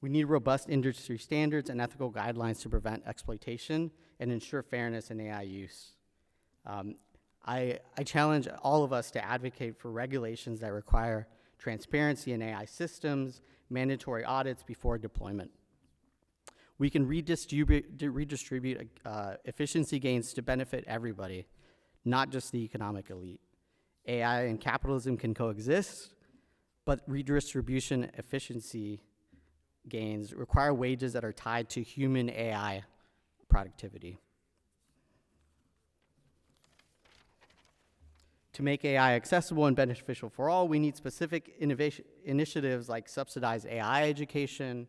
We need robust industry standards and ethical guidelines to prevent exploitation and ensure fairness in AI use. I challenge all of us to advocate for regulations that require transparency in AI systems, mandatory audits before deployment. We can redistribute efficiency gains to benefit everybody, not just the economic elite. AI and capitalism can coexist, but redistribution efficiency gains require wages that are tied to human AI productivity. To make AI accessible and beneficial for all, we need specific initiatives like subsidized AI education,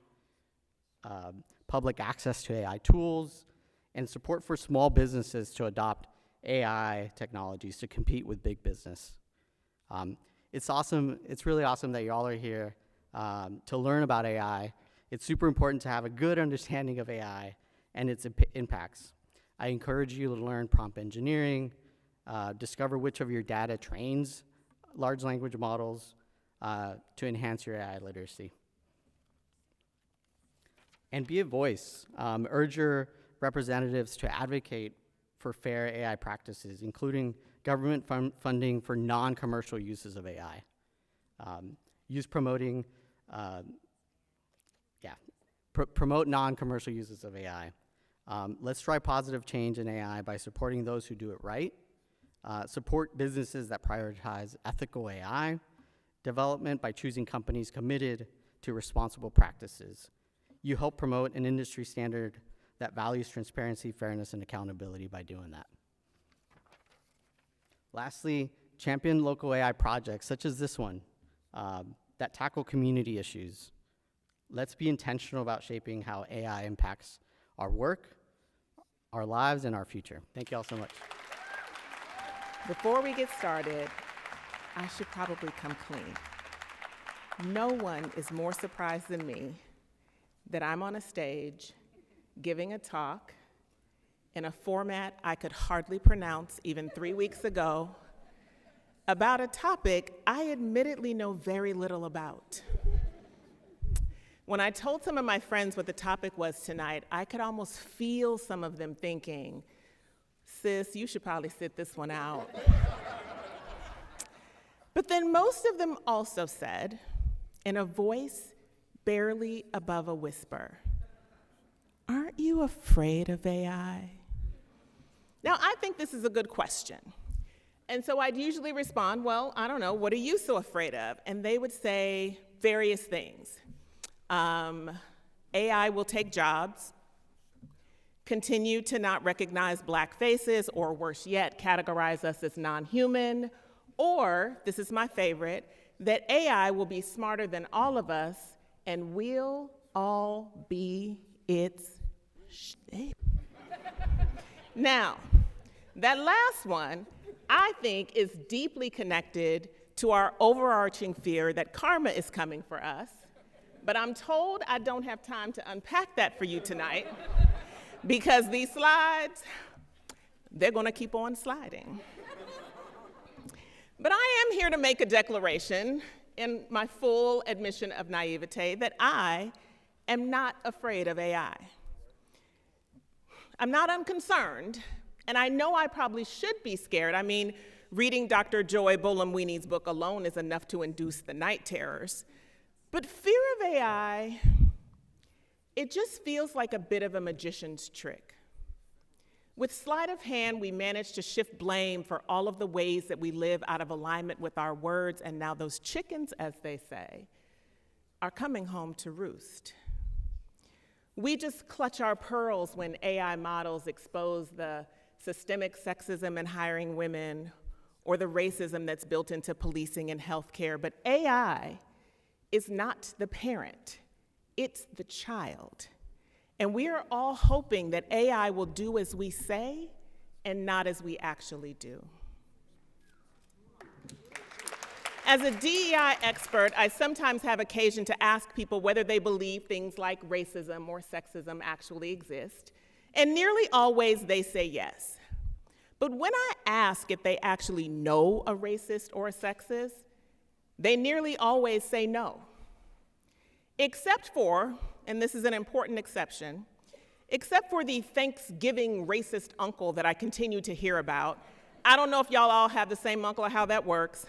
public access to AI tools, and support for small businesses to adopt AI technologies to compete with big business. It's awesome. It's really awesome that y'all are here to learn about AI. It's super important to have a good understanding of AI and its impacts. I encourage you to learn prompt engineering, discover which of your data trains large language models to enhance your AI literacy. And be a voice. Urge your representatives to advocate for fair AI practices, including government funding for non-commercial uses of AI. Promote non-commercial uses of AI. Let's drive positive change in AI by supporting those who do it right. Support businesses that prioritize ethical AI development by choosing companies committed to responsible practices. You help promote an industry standard that values transparency, fairness, and accountability by doing that. Lastly, champion local AI projects, such as this one, that tackle community issues. Let's be intentional about shaping how AI impacts our work, our lives, and our future. Thank you all so much. Before we get started, I should probably come clean. No one is more surprised than me that I'm on a stage giving a talk in a format I could hardly pronounce even 3 weeks ago about a topic I admittedly know very little about. When I told some of my friends what the topic was tonight, I could almost feel some of them thinking, sis, you should probably sit this one out. But then most of them also said, in a voice barely above a whisper, aren't you afraid of AI? Now, I think this is a good question. And so I'd usually respond, well, I don't know, what are you so afraid of? And they would say various things. AI will take jobs, continue to not recognize black faces, or worse yet, categorize us as non-human, or, this is my favorite, that AI will be smarter than all of us and we'll all be its shit. Now, that last one, I think, is deeply connected to our overarching fear that karma is coming for us, but I'm told I don't have time to unpack that for you tonight because these slides, they're gonna keep on sliding. But I am here to make a declaration in my full admission of naivete that I am not afraid of AI. I'm not unconcerned, and I know I probably should be scared. I mean, reading Dr. Joy Bolamwini's book alone is enough to induce the night terrors. But fear of AI, it just feels like a bit of a magician's trick. With sleight of hand, we manage to shift blame for all of the ways that we live out of alignment with our words, and now those chickens, as they say, are coming home to roost. We just clutch our pearls when AI models expose the systemic sexism in hiring women or the racism that's built into policing and healthcare, but AI is not the parent, it's the child. And we are all hoping that AI will do as we say and not as we actually do. As a DEI expert, I sometimes have occasion to ask people whether they believe things like racism or sexism actually exist, and nearly always they say yes. But when I ask if they actually know a racist or a sexist, they nearly always say no. Except for, and this is an important exception, except for the Thanksgiving racist uncle that I continue to hear about. I don't know if y'all all have the same uncle or how that works.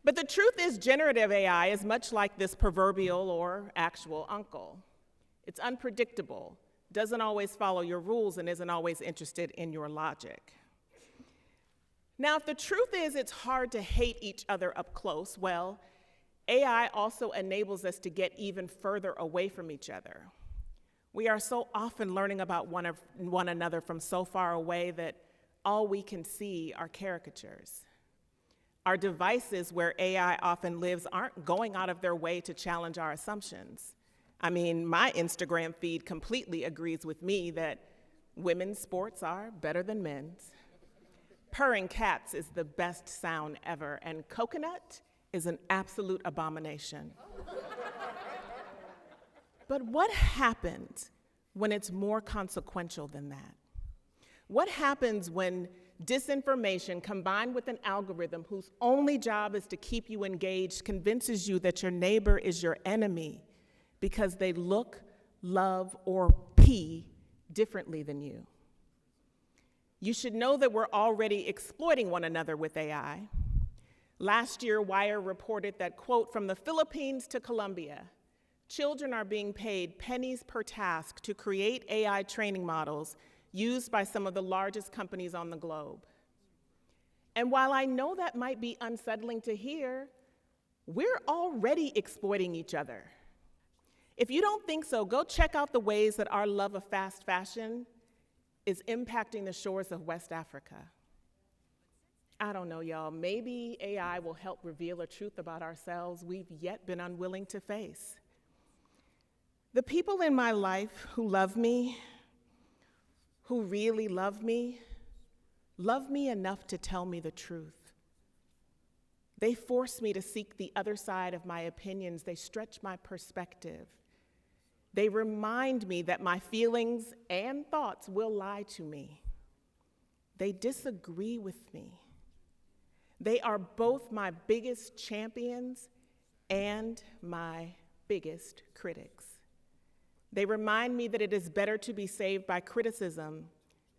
But the truth is, generative AI is much like this proverbial or actual uncle. It's unpredictable, doesn't always follow your rules, and isn't always interested in your logic. Now, if the truth is it's hard to hate each other up close, well, AI also enables us to get even further away from each other. We are so often learning about one another from so far away that all we can see are caricatures. Our devices where AI often lives aren't going out of their way to challenge our assumptions. I mean, my Instagram feed completely agrees with me that women's sports are better than men's. Purring cats is the best sound ever, and coconut is an absolute abomination. But what happens when it's more consequential than that? What happens when disinformation combined with an algorithm whose only job is to keep you engaged convinces you that your neighbor is your enemy because they look, love, or pee differently than you? You should know that we're already exploiting one another with AI. Last year, Wire reported that, quote, from the Philippines to Colombia, children are being paid pennies per task to create AI training models used by some of the largest companies on the globe. And while I know that might be unsettling to hear, we're already exploiting each other. If you don't think so, go check out the ways that our love of fast fashion is impacting the shores of West Africa. I don't know, y'all, maybe AI will help reveal a truth about ourselves we've yet been unwilling to face. The people in my life who love me, who really love me enough to tell me the truth. They force me to seek the other side of my opinions. They stretch my perspective. They remind me that my feelings and thoughts will lie to me. They disagree with me. They are both my biggest champions and my biggest critics. They remind me that it is better to be saved by criticism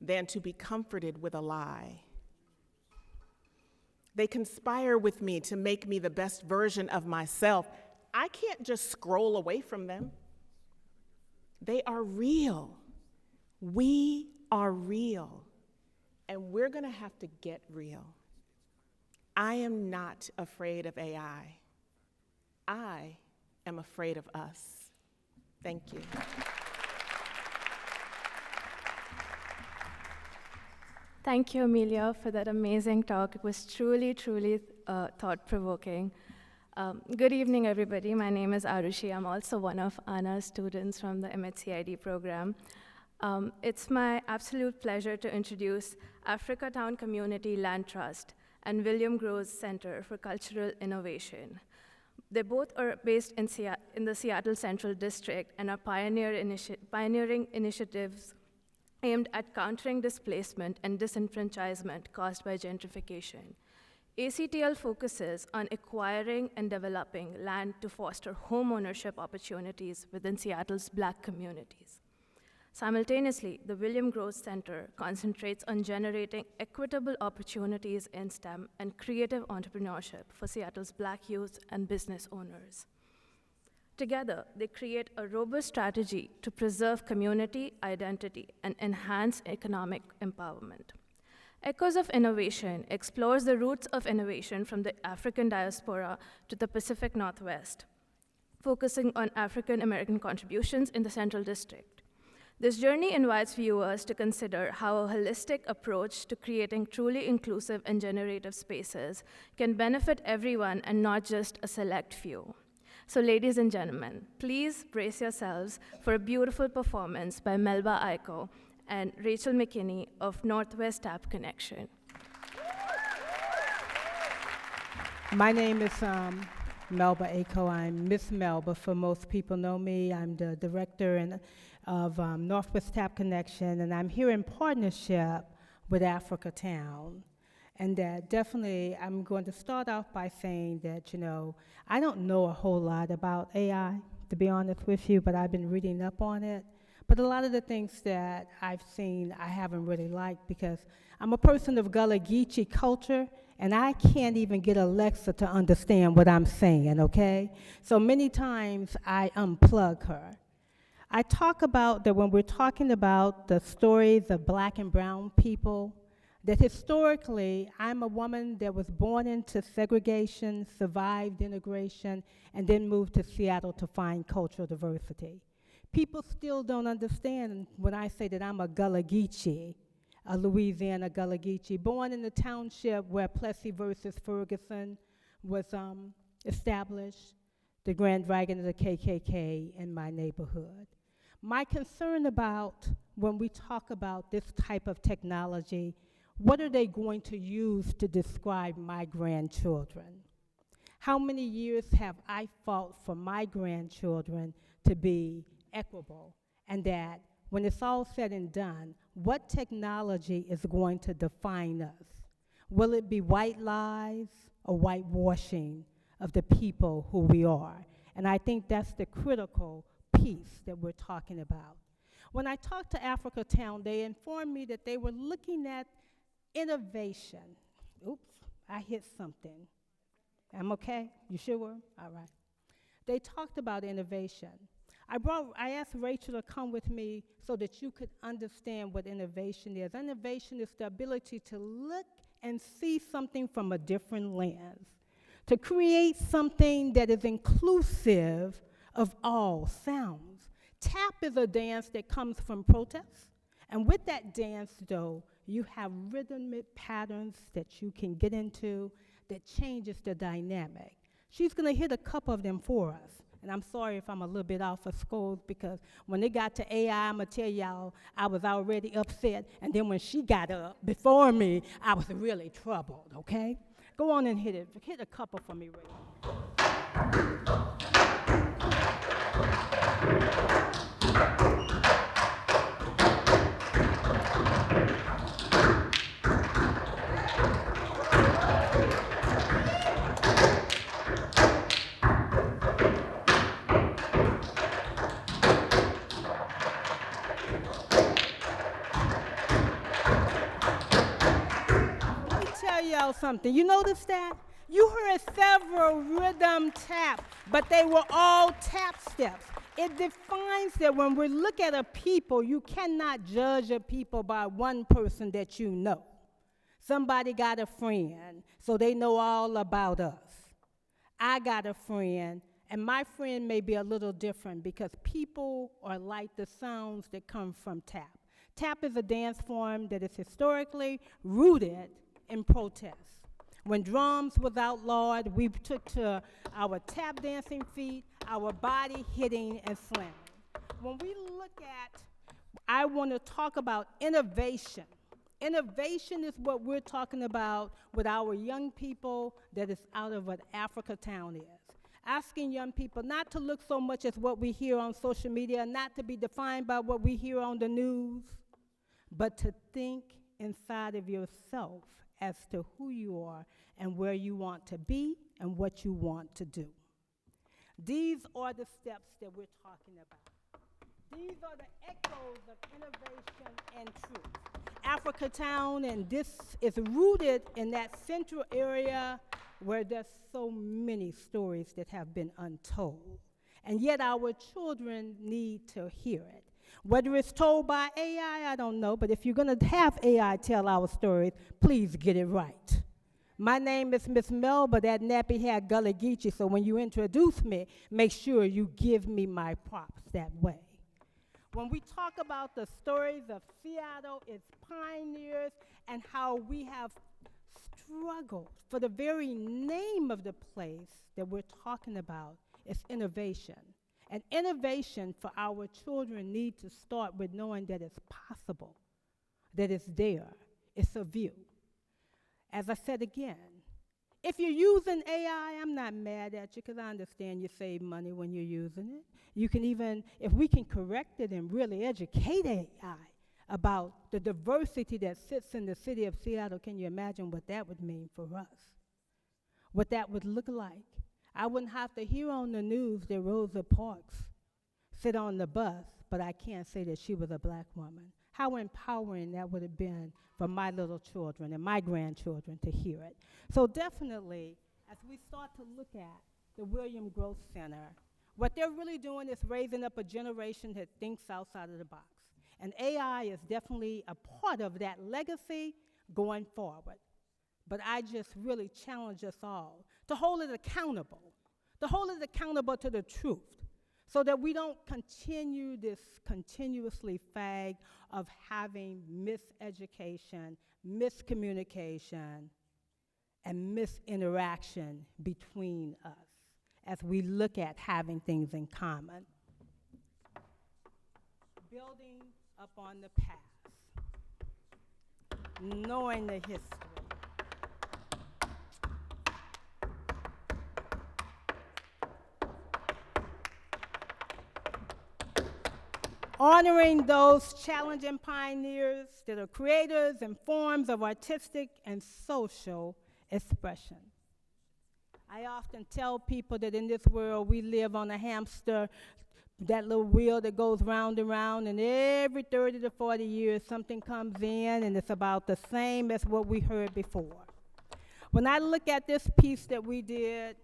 than to be comforted with a lie. They conspire with me to make me the best version of myself. I can't just scroll away from them. They are real. We are real. And we're going to have to get real. I am not afraid of AI. I am afraid of us. Thank you. Thank you, Amelia, for that amazing talk. It was truly, truly thought-provoking. Good evening, everybody. My name is Arushi. I'm also one of Anna's students from the MHCID program. It's my absolute pleasure to introduce Africa Town Community Land Trust and William Groves Center for Cultural Innovation. They both are based in the Seattle Central District and are pioneering initiatives aimed at countering displacement and disenfranchisement caused by gentrification. ACTL focuses on acquiring and developing land to foster home ownership opportunities within Seattle's Black communities. Simultaneously, the William Groves Center concentrates on generating equitable opportunities in STEM and creative entrepreneurship for Seattle's Black youth and business owners. Together, they create a robust strategy to preserve community identity and enhance economic empowerment. Echoes of Innovation explores the roots of innovation from the African diaspora to the Pacific Northwest, focusing on African American contributions in the Central District. This journey invites viewers to consider how a holistic approach to creating truly inclusive and generative spaces can benefit everyone and not just a select few. So ladies and gentlemen, please brace yourselves for a beautiful performance by Melba Aiko and Rachel McKinney of Northwest Tap Connection. My name is Melba Aiko. I'm Miss Melba, for most people know me. I'm the director of Northwest Tap Connection, and I'm here in partnership with Africa Town. And that definitely, I'm going to start off by saying that, I don't know a whole lot about AI, to be honest with you, but I've been reading up on it. But a lot of the things that I've seen, I haven't really liked, because I'm a person of Gullah Geechee culture, and I can't even get Alexa to understand what I'm saying, okay? So many times I unplug her. I talk about that when we're talking about the stories of Black and brown people, that historically, I'm a woman that was born into segregation, survived integration, and then moved to Seattle to find cultural diversity. People still don't understand when I say that I'm a Gullah Geechee, a Louisiana Gullah Geechee, born in the township where Plessy versus Ferguson was established, the Grand Dragon of the KKK in my neighborhood. My concern about when we talk about this type of technology, what are they going to use to describe my grandchildren? How many years have I fought for my grandchildren to be equitable, and that when it's all said and done, what technology is going to define us? Will it be white lies or whitewashing of the people who we are? And I think that's the critical piece that we're talking about. When I talked to Africa Town, they informed me that they were looking at innovation. Oops, I hit something. I'm okay? You sure? All right. They talked about innovation. I asked Rachel to come with me so that you could understand what innovation is. Innovation is the ability to look and see something from a different lens, to create something that is inclusive of all sounds. Tap is a dance that comes from protest, and with that dance, though, you have rhythmic patterns that you can get into that changes the dynamic. She's gonna hit a couple of them for us. And I'm sorry if I'm a little bit off of scores, because when it got to AI, I'm gonna tell y'all, I was already upset. And then when she got up before me, I was really troubled, okay? Go on and hit it. Hit a couple for me, Ray. Y'all something. You notice that? You heard several rhythm taps, but they were all tap steps. It defines that when we look at a people, you cannot judge a people by one person that you know. Somebody got a friend, so they know all about us. I got a friend, and my friend may be a little different because people are like the sounds that come from tap. Tap is a dance form that is historically rooted in protest. When drums was outlawed, we took to our tap dancing feet, our body hitting and slamming. When we look at, I want to talk about innovation. Innovation is what we're talking about with our young people that is out of what Africa Town is. Asking young people not to look so much at what we hear on social media, not to be defined by what we hear on the news, but to think inside of yourself as to who you are and where you want to be and what you want to do. These are the steps that we're talking about. These are the echoes of innovation and truth. Africa Town, and this is rooted in that central area where there's so many stories that have been untold. And yet our children need to hear it. Whether it's told by AI, I don't know, but if you're gonna have AI tell our stories, please get it right. My name is Miss Melba, that nappy-haired Gullah Geechee, so when you introduce me, make sure you give me my props that way. When we talk about the stories of Seattle, its pioneers, and how we have struggled for the very name of the place that we're talking about is innovation. And innovation for our children need to start with knowing that it's possible, that it's there, it's a view. As I said again, if you're using AI, I'm not mad at you because I understand you save money when you're using it. You can even, if we can correct it and really educate AI about the diversity that sits in the city of Seattle, can you imagine what that would mean for us? What that would look like? I wouldn't have to hear on the news that Rosa Parks sit on the bus, but I can't say that she was a black woman. How empowering that would have been for my little children and my grandchildren to hear it. So definitely, as we start to look at the William Growth Center, what they're really doing is raising up a generation that thinks outside of the box. And AI is definitely a part of that legacy going forward. But I just really challenge us all to hold it accountable, to the truth, so that we don't continue this continuously fag of having miseducation, miscommunication, and misinteraction between us as we look at having things in common. Building up on the past, knowing the history. Honoring those challenging pioneers that are creators and forms of artistic and social expression. I often tell people that in this world we live on a hamster, that little wheel that goes round and round, and every 30 to 40 years something comes in and it's about the same as what we heard before. When I look at this piece that we did,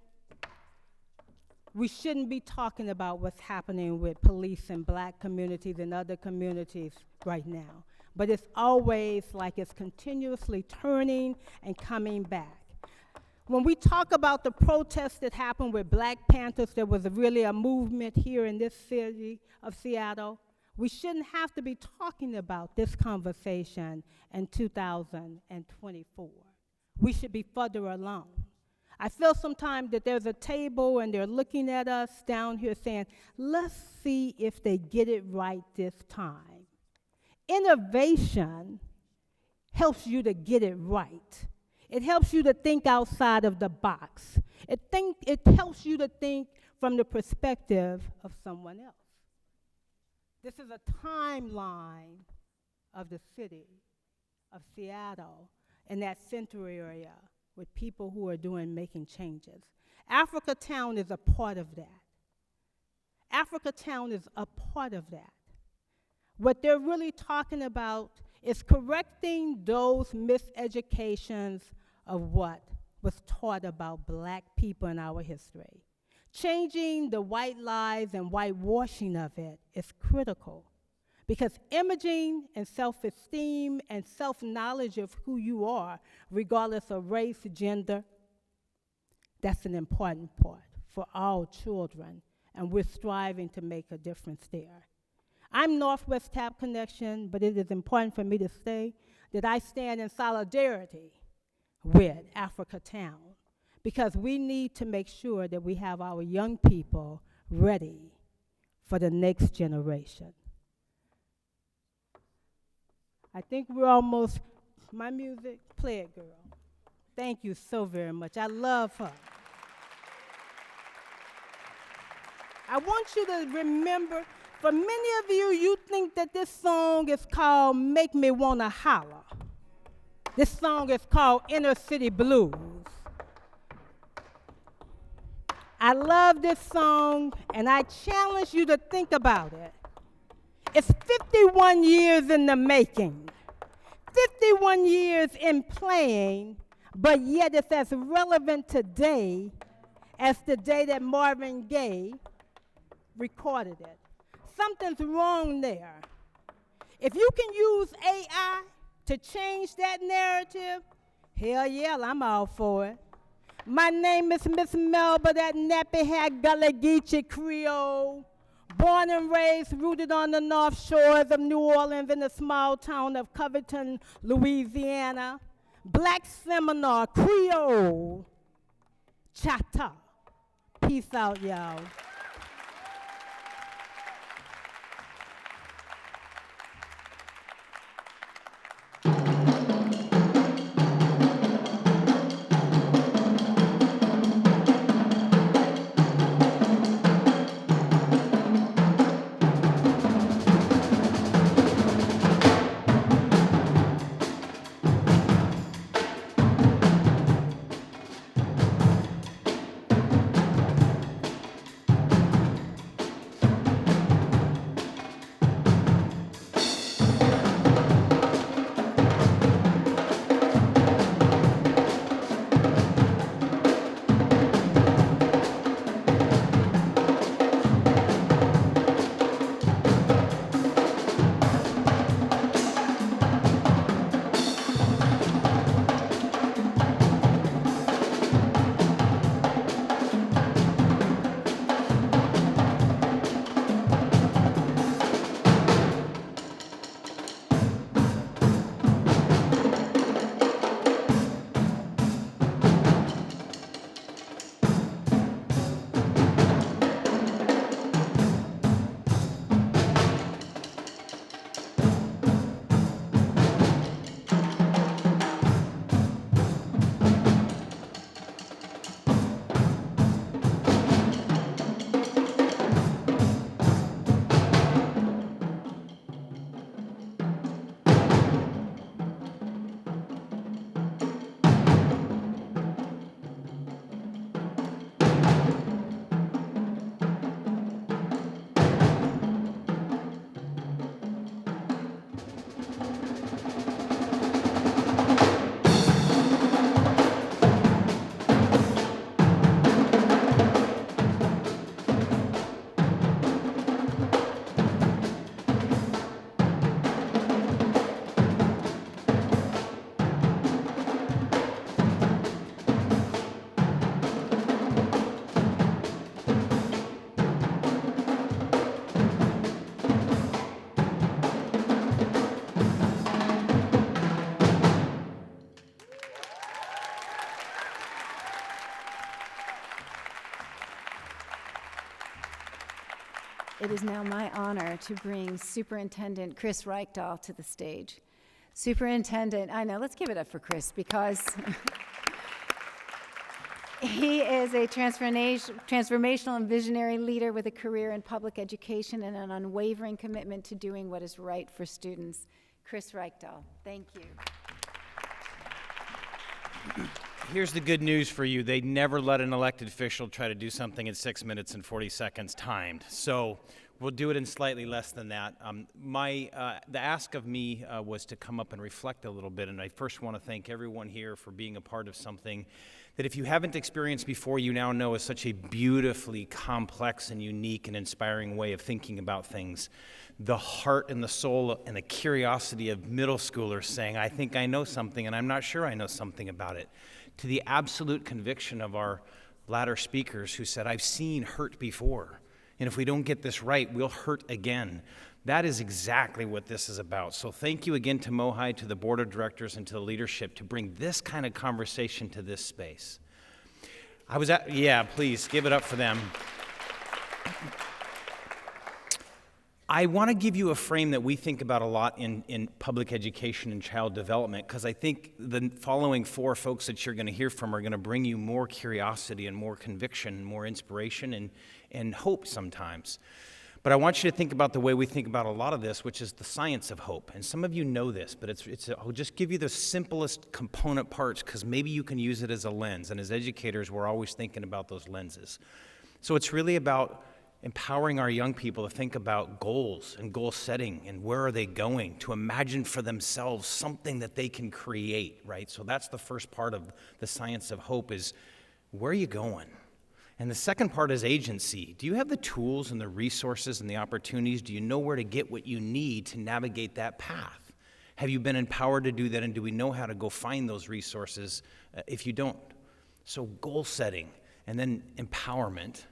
we shouldn't be talking about what's happening with police in black communities and other communities right now. But it's always like it's continuously turning and coming back. When we talk about the protests that happened with Black Panthers, there was really a movement here in this city of Seattle. We shouldn't have to be talking about this conversation in 2024. We should be further along. I feel sometimes that there's a table and they're looking at us down here saying, let's see if they get it right this time. Innovation helps you to get it right. It helps you to think outside of the box. It helps you to think from the perspective of someone else. This is a timeline of the city of Seattle in that center area with people who are making changes. Africa Town is a part of that. Africa Town is a part of that. What they're really talking about is correcting those miseducations of what was taught about black people in our history. Changing the white lies and whitewashing of it is critical Because imaging and self-esteem and self-knowledge of who you are, regardless of race, gender, that's an important part for all children, and we're striving to make a difference there. I'm Northwest Tap Connection, but it is important for me to say that I stand in solidarity with Africa Town, because we need to make sure that we have our young people ready for the next generation. I think we're almost, my music, play it, girl. Thank you so very much. I love her. I want you to remember, for many of you, you think that this song is called Make Me Wanna Holler. This song is called Inner City Blues. I love this song, and I challenge you to think about it. It's 51 years in the making, 51 years in playing, but yet it's as relevant today as the day that Marvin Gaye recorded it. Something's wrong there. If you can use AI to change that narrative, hell yeah, I'm all for it. My name is Miss Melba, that nappy-hat Gullah Geechee Creole. Born and raised, rooted on the north shores of New Orleans in the small town of Covington, Louisiana. Black Seminole, Creole, Chata. Peace out, y'all. It is now my honor to bring Superintendent Chris Reichdahl to the stage. Superintendent, I know, let's give it up for Chris, because he is a transformational and visionary leader with a career in public education and an unwavering commitment to doing what is right for students. Chris Reichdahl, thank you. Here's the good news for you. They never let an elected official try to do something in 6 minutes and 40 seconds timed. So we'll do it in slightly less than that. The ask of me was to come up and reflect a little bit, and I first want to thank everyone here for being a part of something that if you haven't experienced before, you now know is such a beautifully complex and unique and inspiring way of thinking about things. The heart and the soul and the curiosity of middle schoolers saying, I think I know something and I'm not sure I know something about it, to the absolute conviction of our latter speakers who said, I've seen hurt before, and if we don't get this right, we'll hurt again. That is exactly what this is about. So thank you again to MOHI, to the board of directors, and to the leadership to bring this kind of conversation to this space. Yeah, please give it up for them. I want to give you a frame that we think about a lot in public education and child development, because I think the following four folks that you're going to hear from are going to bring you more curiosity and more conviction, and more inspiration and hope sometimes. But I want you to think about the way we think about a lot of this, which is the science of hope. And some of you know this, but I'll just give you the simplest component parts because maybe you can use it as a lens. And as educators, we're always thinking about those lenses. So it's really about empowering our young people to think about goals and goal setting and where are they going, to imagine for themselves something that they can create, right? So that's the first part of the science of hope is where are you going? And the second part is agency. Do you have the tools and the resources and the opportunities? Do you know where to get what you need to navigate that path? Have you been empowered to do that, and do we know how to go find those resources if you don't? So goal setting, and then empowerment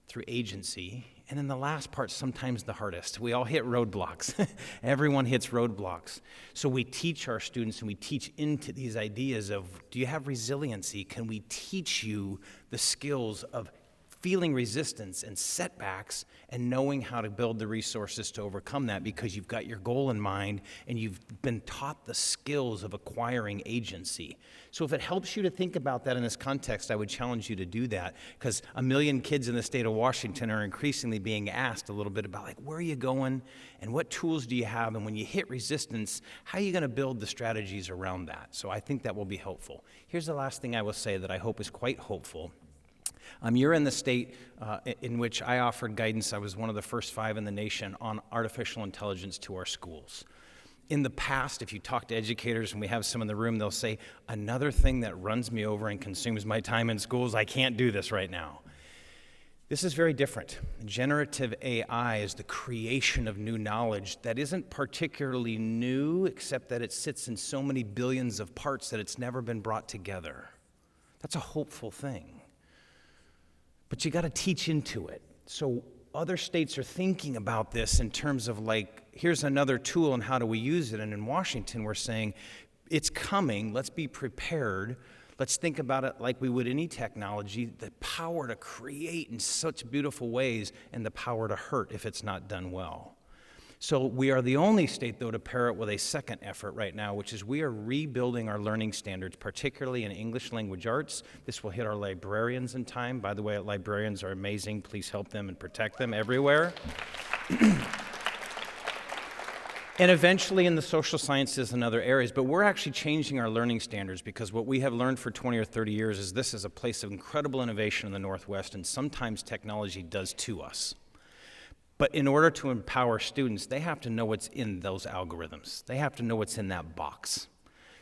through agency. And then the last part, sometimes the hardest. We all hit roadblocks. Everyone hits roadblocks. So we teach our students and we teach into these ideas of, do you have resiliency? Can we teach you the skills of feeling resistance and setbacks and knowing how to build the resources to overcome that because you've got your goal in mind and you've been taught the skills of acquiring agency. So if it helps you to think about that in this context, I would challenge you to do that, because 1 million kids in the state of Washington are increasingly being asked a little bit about, like, where are you going and what tools do you have, and when you hit resistance, how are you going to build the strategies around that? So I think that will be helpful. Here's the last thing I will say that I hope is quite hopeful. You're in the state in which I offered guidance. I was one of the first 5 in the nation on artificial intelligence to our schools. In the past, if you talk to educators, and we have some in the room, they'll say, another thing that runs me over and consumes my time in schools, I can't do this right now. This is very different. Generative AI is the creation of new knowledge that isn't particularly new, except that it sits in so many billions of parts that it's never been brought together. That's a hopeful thing. But you got to teach into it. So other states are thinking about this in terms of, like, here's another tool and how do we use it? And in Washington, we're saying, it's coming, let's be prepared. Let's think about it like we would any technology, the power to create in such beautiful ways and the power to hurt if it's not done well. So we are the only state, though, to pair it with a second effort right now, which is we are rebuilding our learning standards, particularly in English language arts. This will hit our librarians in time. By the way, librarians are amazing. Please help them and protect them everywhere. And eventually in the social sciences and other areas. But we're actually changing our learning standards, because what we have learned for 20 or 30 years is this is a place of incredible innovation in the Northwest, and sometimes technology does to us. But in order to empower students, they have to know what's in those algorithms. They have to know what's in that box.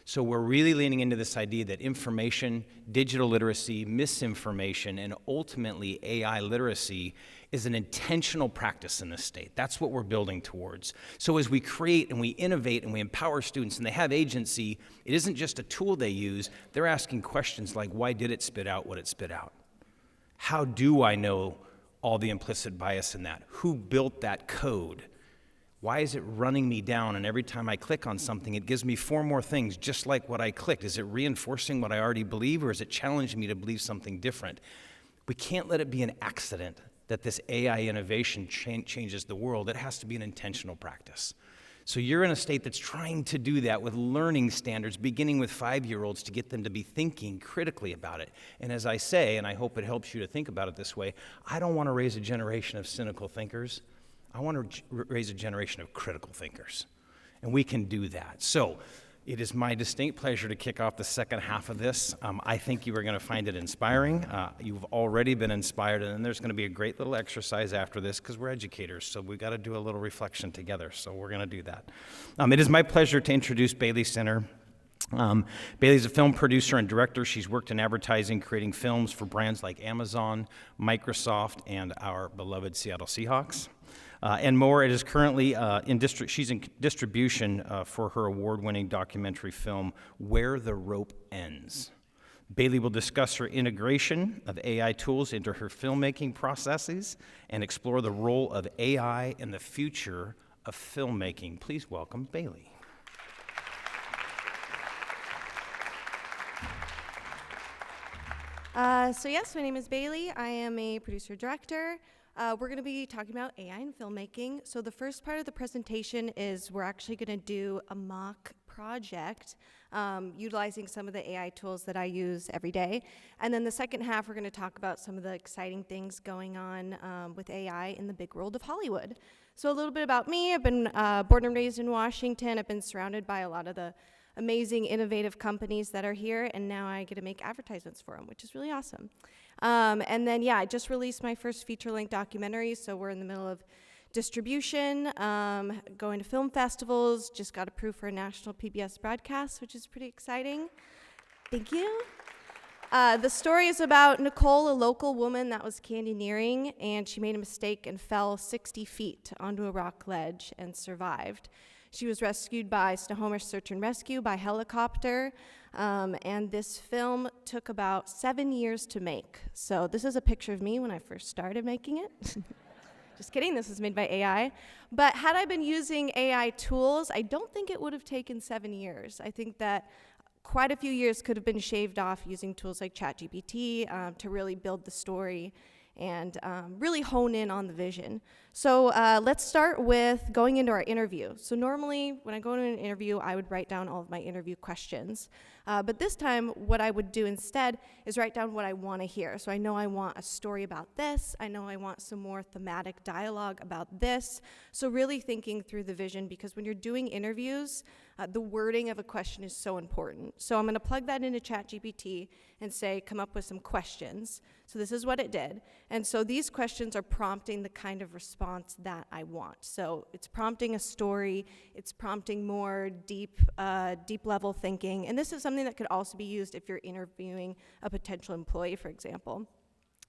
So we're really leaning into this idea that information, digital literacy, misinformation, and ultimately AI literacy is an intentional practice in this state. That's what we're building towards. So as we create and we innovate and we empower students and they have agency, it isn't just a tool they use. They're asking questions like, why did it spit out what it spit out? How do I know all the implicit bias in that? Who built that code? Why is it running me down, and every time I click on something, it gives me 4 more things just like what I clicked? Is it reinforcing what I already believe, or is it challenging me to believe something different? We can't let it be an accident that this AI innovation changes the world. It has to be an intentional practice. So you're in a state that's trying to do that with learning standards, beginning with 5-year-olds to get them to be thinking critically about it. And as I say, and I hope it helps you to think about it this way, I don't want to raise a generation of cynical thinkers. I want to raise a generation of critical thinkers. And we can do that. So it is my distinct pleasure to kick off the second half of this. I think you are going to find it inspiring. You've already been inspired, and then there's going to be a great little exercise after this, because we're educators, so we've got to do a little reflection together, so we're going to do that. It is my pleasure to introduce Bailey Center. Bailey's a film producer and director. She's worked in advertising, creating films for brands like Amazon, Microsoft, and our beloved Seattle Seahawks. And more. It is currently she's in distribution for her award-winning documentary film, Where the Rope Ends. Bailey will discuss her integration of AI tools into her filmmaking processes and explore the role of AI in the future of filmmaking. Please welcome Bailey. So yes, my name is Bailey. I am a producer-director. We're going to be talking about AI in filmmaking. So the first part of the presentation is we're actually going to do a mock project utilizing some of the AI tools that I use every day. And then the second half, we're going to talk about some of the exciting things going on with AI in the big world of Hollywood. So a little bit about me. I've been born and raised in Washington. I've been surrounded by a lot of the amazing, innovative companies that are here, and now I get to make advertisements for them, which is really awesome. And then, yeah, I just released my first feature-length documentary, so we're in the middle of distribution, going to film festivals, just got approved for a national PBS broadcast, which is pretty exciting. Thank you. The story is about Nicole, a local woman that was canyoneering, and she made a mistake and fell 60 feet onto a rock ledge and survived. She was rescued by Snohomish Search and Rescue by helicopter, and this film took about 7 years to make. So this is a picture of me when I first started making it. Just kidding, this was made by AI. But had I been using AI tools, I don't think it would have taken 7 years. I think that quite a few years could have been shaved off using tools like ChatGPT to really build the story and really hone in on the vision. So let's start with going into our interview. So normally when I go into an interview, I would write down all of my interview questions. But this time, what I would do instead is write down what I want to hear. So I know I want a story about this. I know I want some more thematic dialogue about this. So really thinking through the vision, because when you're doing interviews, the wording of a question is so important. So I'm going to plug that into ChatGPT and say, come up with some questions. So this is what it did. And so these questions are prompting the kind of response that I want. So it's prompting a story. It's prompting more deep level thinking. And this is something that could also be used if you're interviewing a potential employee, for example.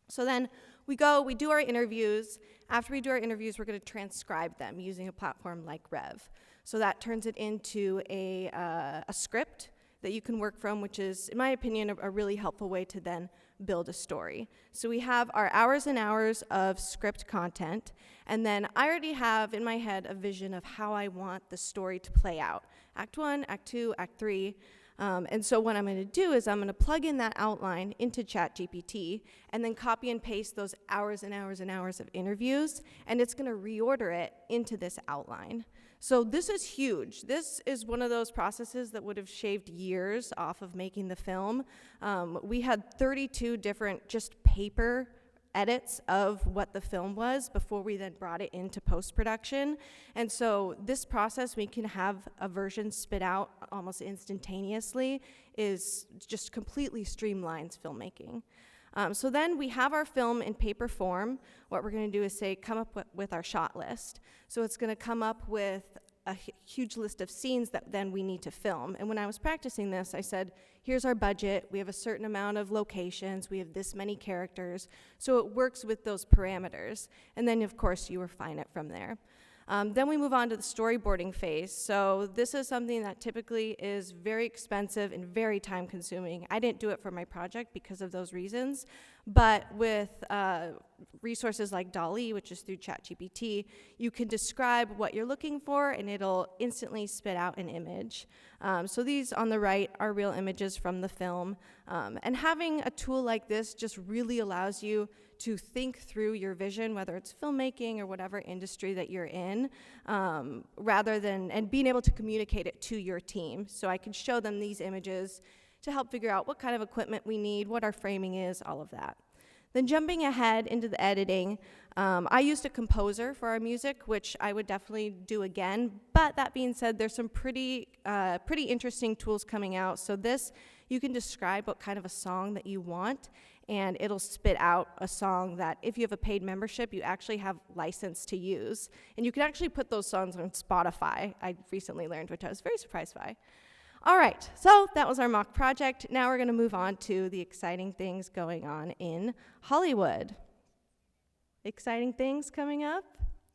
So then we do our interviews. After we do our interviews, we're going to transcribe them using a platform like Rev. So that turns it into a script that you can work from, which is, in my opinion, a really helpful way to then build a story. So we have our hours and hours of script content, and then I already have in my head a vision of how I want the story to play out. Act 1, Act 2, Act 3. And so what I'm going to do is I'm going to plug in that outline into ChatGPT and then copy and paste those hours and hours and hours of interviews, and it's going to reorder it into this outline. So this is huge. This is one of those processes that would have shaved years off of making the film. We had 32 different just paper edits of what the film was before we then brought it into post-production. And so this process, we can have a version spit out almost instantaneously, is just completely streamlines filmmaking. So then we have our film in paper form. What we're going to do is say, come up with our shot list. So it's going to come up with a huge list of scenes that then we need to film. And when I was practicing this, I said, here's our budget. We have a certain amount of locations. We have this many characters. So it works with those parameters. And then, of course, you refine it from there. Then we move on to the storyboarding phase. So this is something that typically is very expensive and very time consuming. I didn't do it for my project because of those reasons, but with resources like DALL-E, which is through ChatGPT, you can describe what you're looking for and it'll instantly spit out an image. So these on the right are real images from the film. And having a tool like this just really allows you to think through your vision, whether it's filmmaking or whatever industry that you're in, rather than, and being able to communicate it to your team. So I can show them these images to help figure out what kind of equipment we need, what our framing is, all of that. Then jumping ahead into the editing, I used a composer for our music, which I would definitely do again, but that being said, there's some pretty interesting tools coming out. So this, you can describe what kind of a song that you want, and it'll spit out a song that if you have a paid membership, you actually have license to use. And you can actually put those songs on Spotify, I recently learned, which I was very surprised by. All right, so that was our mock project. Now we're going to move on to the exciting things going on in Hollywood. Exciting things coming up?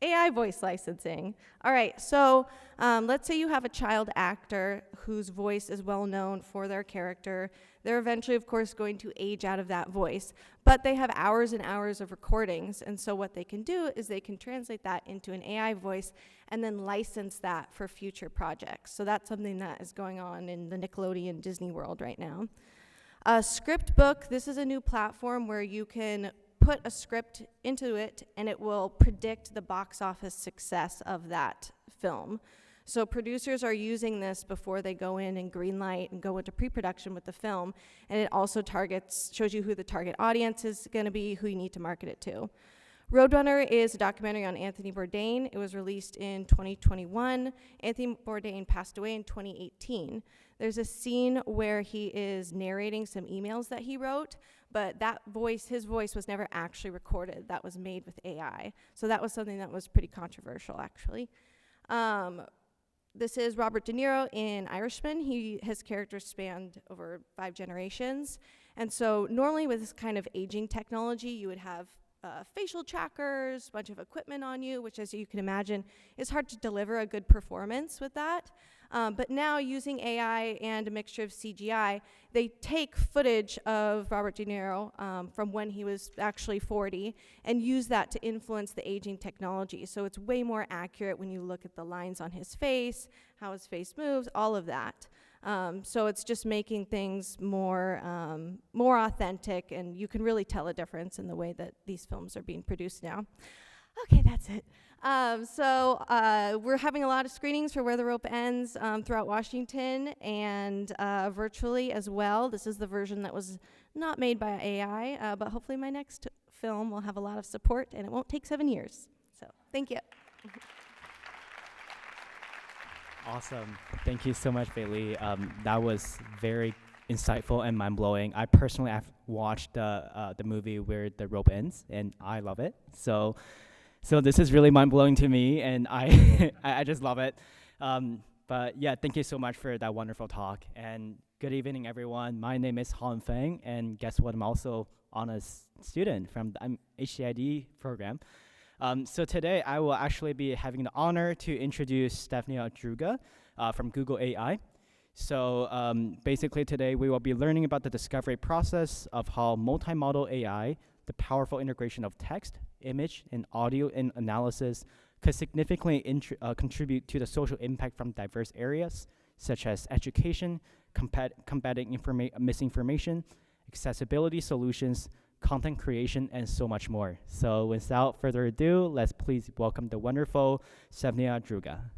AI voice licensing. All right, so let's say you have a child actor whose voice is well known for their character. They're eventually, of course, going to age out of that voice, but they have hours and hours of recordings, and so what they can do is they can translate that into an AI voice and then license that for future projects. So that's something that is going on in the Nickelodeon Disney world right now. Scriptbook, this is a new platform where you can put a script into it and it will predict the box office success of that film. So producers are using this before they go in and greenlight and go into pre-production with the film, and it also shows you who the target audience is going to be, who you need to market it to. Roadrunner is a documentary on Anthony Bourdain. It was released in 2021. Anthony Bourdain passed away in 2018. There's a scene where he is narrating some emails that he wrote, but that voice, his voice was never actually recorded. That was made with AI. So that was something that was pretty controversial, actually. This is Robert De Niro in Irishman. His character spanned over 5 generations. And so normally with this kind of aging technology, you would have facial trackers, a bunch of equipment on you, which, as you can imagine, is hard to deliver a good performance with that. But now, using AI and a mixture of CGI, they take footage of Robert De Niro from when he was actually 40 and use that to influence the aging technology. So it's way more accurate when you look at the lines on his face, how his face moves, all of that. So it's just making things more authentic, and you can really tell a difference in the way that these films are being produced now. Okay, that's it. We're having a lot of screenings for Where the Rope Ends throughout Washington and virtually as well. This is the version that was not made by AI, but hopefully my next film will have a lot of support and it won't take 7 years. So thank you. Awesome. Thank you so much, Bailey. That was very insightful and mind-blowing. I personally have watched the movie Where the Rope Ends, and I love it. So this is really mind-blowing to me, and I just love it. But yeah, thank you so much for that wonderful talk. And good evening, everyone. My name is Han Feng, and guess what? I'm also a student from the HCID program. So today, I will actually be having the honor to introduce Stefania Druga from Google AI. So basically today, we will be learning about the discovery process of how multimodal AI, the powerful integration of text, image, and audio in analysis could significantly contribute to the social impact from diverse areas, such as education, combating misinformation, accessibility solutions, content creation, and so much more. So without further ado, let's please welcome the wonderful Stefania Druga.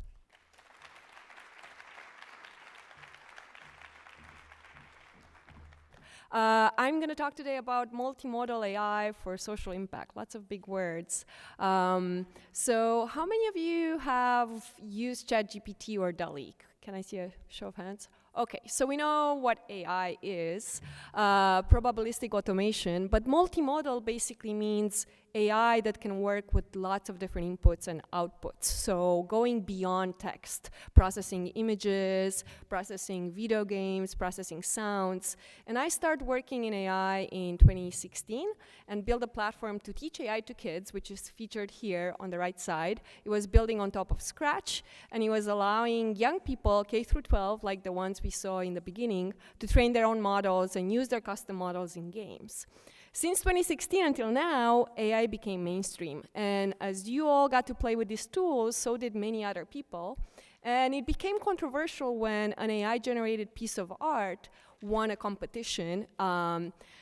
I'm going to talk today about multimodal AI for social impact. Lots of big words. So how many of you have used ChatGPT or DALL-E? Can I see a show of hands? Okay, so we know what AI is, probabilistic automation, but multimodal basically means AI that can work with lots of different inputs and outputs. So going beyond text, processing images, processing video games, processing sounds. And I started working in AI in 2016 and built a platform to teach AI to kids, which is featured here on the right side. It was building on top of Scratch, and it was allowing young people, K through 12, like the ones we saw in the beginning, to train their own models and use their custom models in games. Since 2016 until now, AI became mainstream. And as you all got to play with these tools, so did many other people. And it became controversial when an AI-generated piece of art won a competition.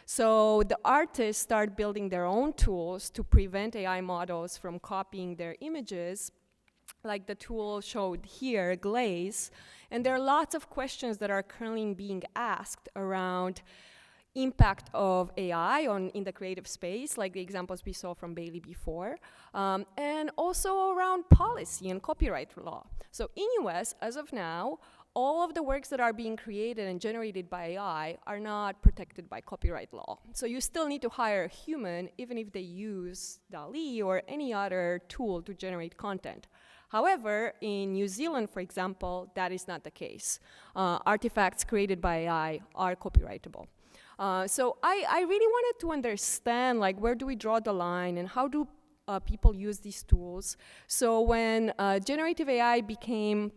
So the artists started building their own tools to prevent AI models from copying their images, like the tool showed here, Glaze. And there are lots of questions that are currently being asked around impact of AI in the creative space, like the examples we saw from Bailey before, and also around policy and copyright law. So in US, as of now, all of the works that are being created and generated by AI are not protected by copyright law. So you still need to hire a human, even if they use DALL-E or any other tool to generate content. However, in New Zealand, for example, that is not the case. Artifacts created by AI are copyrightable. So I really wanted to understand, like, where do we draw the line and how do people use these tools? So when generative AI became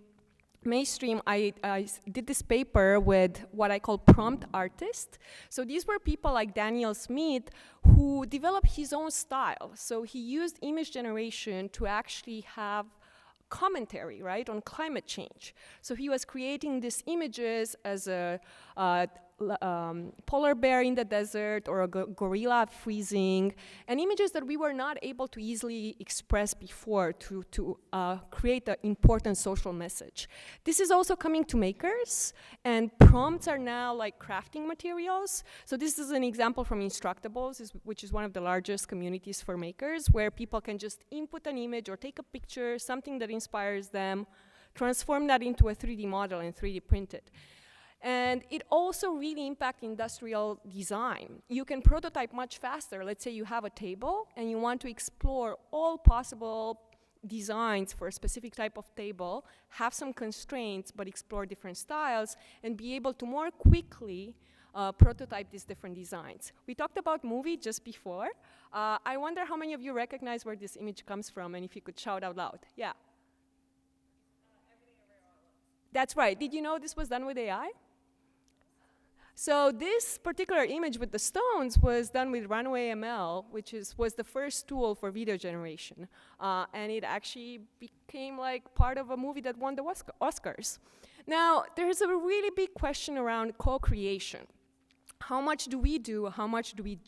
mainstream, I did this paper with what I call prompt artists. So these were people like Daniel Smith who developed his own style. So he used image generation to actually have commentary, right, on climate change. So he was creating these images as a polar bear in the desert or a gorilla freezing, and images that we were not able to easily express before to create an important social message. This is also coming to makers, and prompts are now like crafting materials. So this is an example from Instructables, which is one of the largest communities for makers, where people can just input an image or take a picture, something that inspires them, transform that into a 3D model and 3D print it. And it also really impacts industrial design. You can prototype much faster. Let's say you have a table and you want to explore all possible designs for a specific type of table, have some constraints, but explore different styles, and be able to more quickly prototype these different designs. We talked about movie just before. I wonder how many of you recognize where this image comes from, and if you could shout out loud. Yeah. That's right. Did you know this was done with AI? So this particular image with the stones was done with Runway ML, which was the first tool for video generation. And it actually became like part of a movie that won the Oscars. Now, there's a really big question around co-creation. How much do we do? How much do we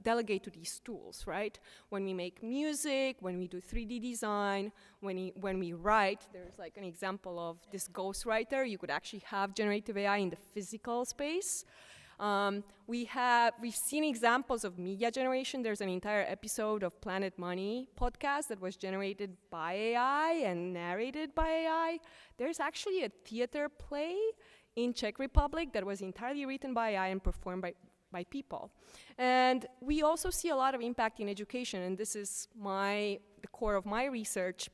delegate to these tools, right? When we make music, when we do 3D design, when we write, there's like an example of this ghostwriter. You could actually have generative AI in the physical space. We've seen examples of media generation. There's an entire episode of Planet Money podcast that was generated by AI and narrated by AI. There's actually a theater play in Czech Republic that was entirely written by AI and performed by people. And we also see a lot of impact in education, and this is the core of my research,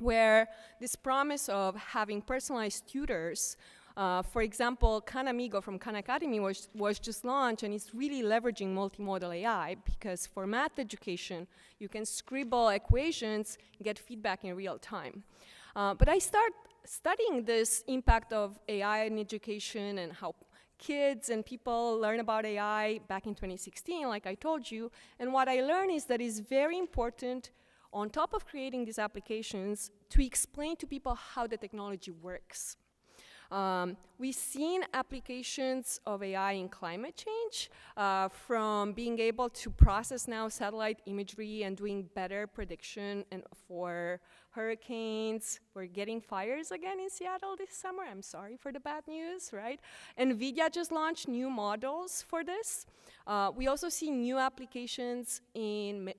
where this promise of having personalized tutors, for example, Khan Amigo from Khan Academy was just launched, and it's really leveraging multimodal AI, because for math education, you can scribble equations, get feedback in real time. But I start studying this impact of AI in education and how kids and people learn about AI back in 2016, like I told you. And what I learned is that it's very important, on top of creating these applications, to explain to people how the technology works. We've seen applications of AI in climate change, from being able to process now satellite imagery and doing better prediction and for hurricanes. We're getting fires again in Seattle this summer. I'm sorry for the bad news, right? NVIDIA just launched new models for this. We also see new applications in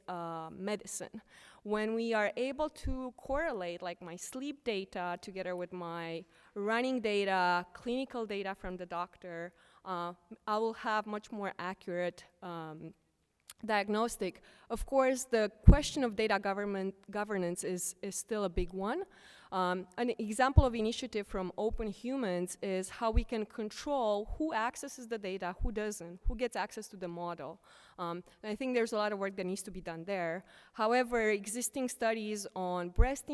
medicine. When we are able to correlate like my sleep data together with my running data, clinical data from the doctor, I will have much more accurate diagnostic. Of course, the question of data governance is still a big one. An example of initiative from Open Humans is how we can control who accesses the data, who doesn't, who gets access to the model. And I think there's a lot of work that needs to be done there. However, existing studies on breast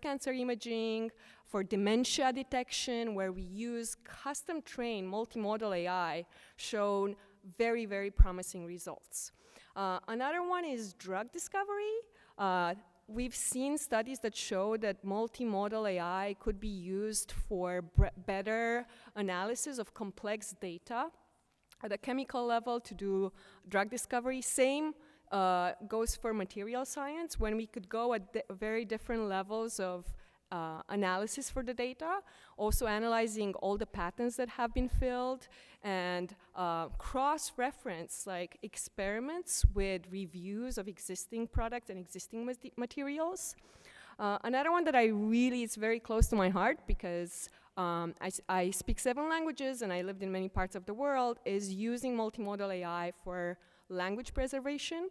cancer imaging, for dementia detection, where we use custom-trained multimodal AI, shown very, very promising results. Another one is drug discovery. We've seen studies that show that multimodal AI could be used for better analysis of complex data at a chemical level to do drug discovery. Same goes for material science, when we could go at very different levels of analysis for the data, also analyzing all the patents that have been filled, and cross-reference like experiments with reviews of existing products and existing materials. Another one that is very close to my heart, because I speak 7 languages and I lived in many parts of the world, is using multimodal AI for language preservation.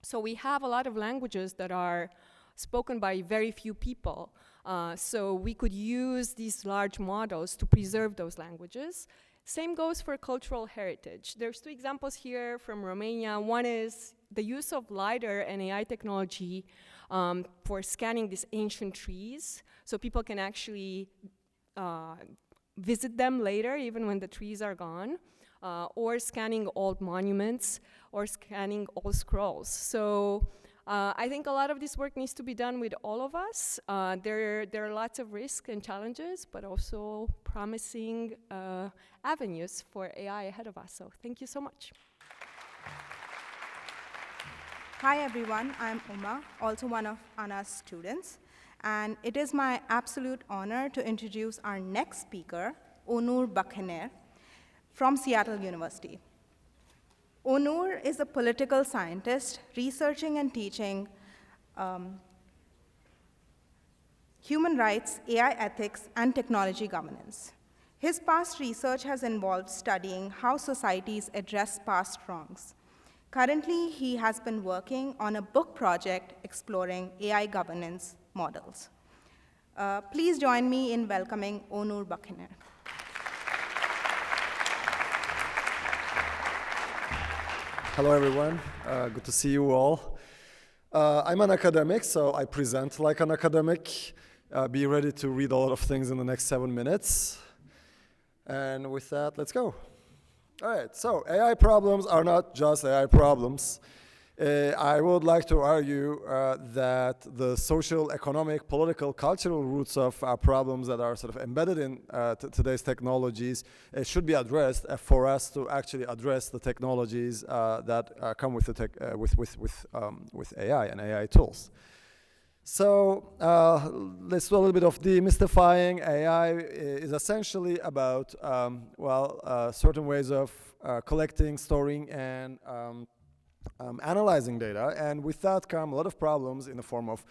So we have a lot of languages that are spoken by very few people. So we could use these large models to preserve those languages. Same goes for cultural heritage. There's 2 examples here from Romania. One is the use of LiDAR and AI technology for scanning these ancient trees, so people can actually visit them later, even when the trees are gone, or scanning old monuments, or scanning old scrolls. So I think a lot of this work needs to be done with all of us. There are lots of risks and challenges, but also promising avenues for AI ahead of us. So thank you so much. Hi everyone, I'm Uma, also one of Anna's students. And it is my absolute honor to introduce our next speaker, Onur Bakhaner, from Seattle University. Onur is a political scientist researching and teaching human rights, AI ethics, and technology governance. His past research has involved studying how societies address past wrongs. Currently, he has been working on a book project exploring AI governance models. Please join me in welcoming Onur Bakhaner. Hello, everyone. Good to see you all. I'm an academic, so I present like an academic. Be ready to read a lot of things in the next 7 minutes. And with that, let's go. All right, so AI problems are not just AI problems. I would like to argue that the social, economic, political, cultural roots of problems that are sort of embedded in today's technologies should be addressed for us to actually address the technologies that come with with AI and AI tools. So let's do a little bit of demystifying. AI is essentially about certain ways of collecting, storing, and analyzing data, and with that come a lot of problems in the form of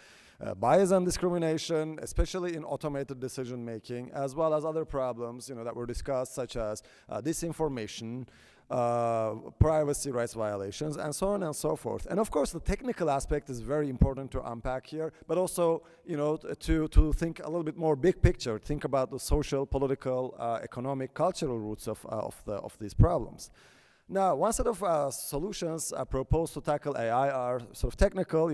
bias and discrimination, especially in automated decision making, as well as other problems that were discussed, such as disinformation, privacy rights violations, and so on and so forth. And of course, the technical aspect is very important to unpack here, but also to think a little bit more big picture, think about the social, political, economic, cultural roots of these problems. Now, one set of solutions proposed to tackle AI are sort of technical,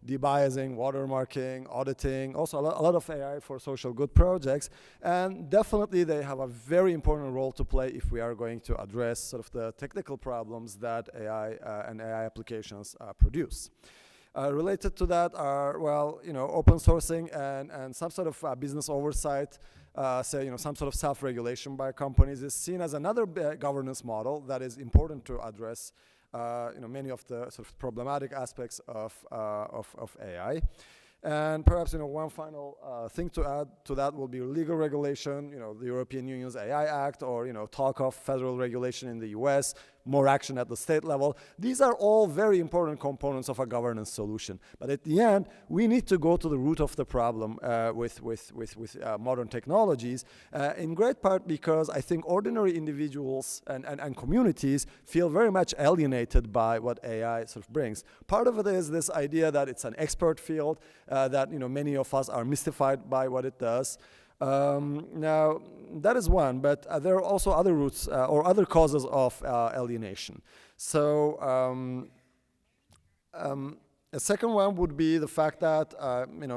debiasing, watermarking, auditing, also a lot of AI for social good projects, and definitely they have a very important role to play if we are going to address sort of the technical problems that AI and AI applications produce. Related to that are, open sourcing and some sort of business oversight. Some sort of self-regulation by companies is seen as another governance model that is important to address, many of the sort of problematic aspects of AI. And perhaps, one final thing to add to that will be legal regulation, the European Union's AI Act, or, talk of federal regulation in the US, more action at the state level. These are all very important components of a governance solution. But at the end, we need to go to the root of the problem with modern technologies, in great part because I think ordinary individuals and communities feel very much alienated by what AI sort of brings. Part of it is this idea that it's an expert field, that many of us are mystified by what it does. Now, that is one, but there are also other roots or other causes of alienation. So a second one would be the fact that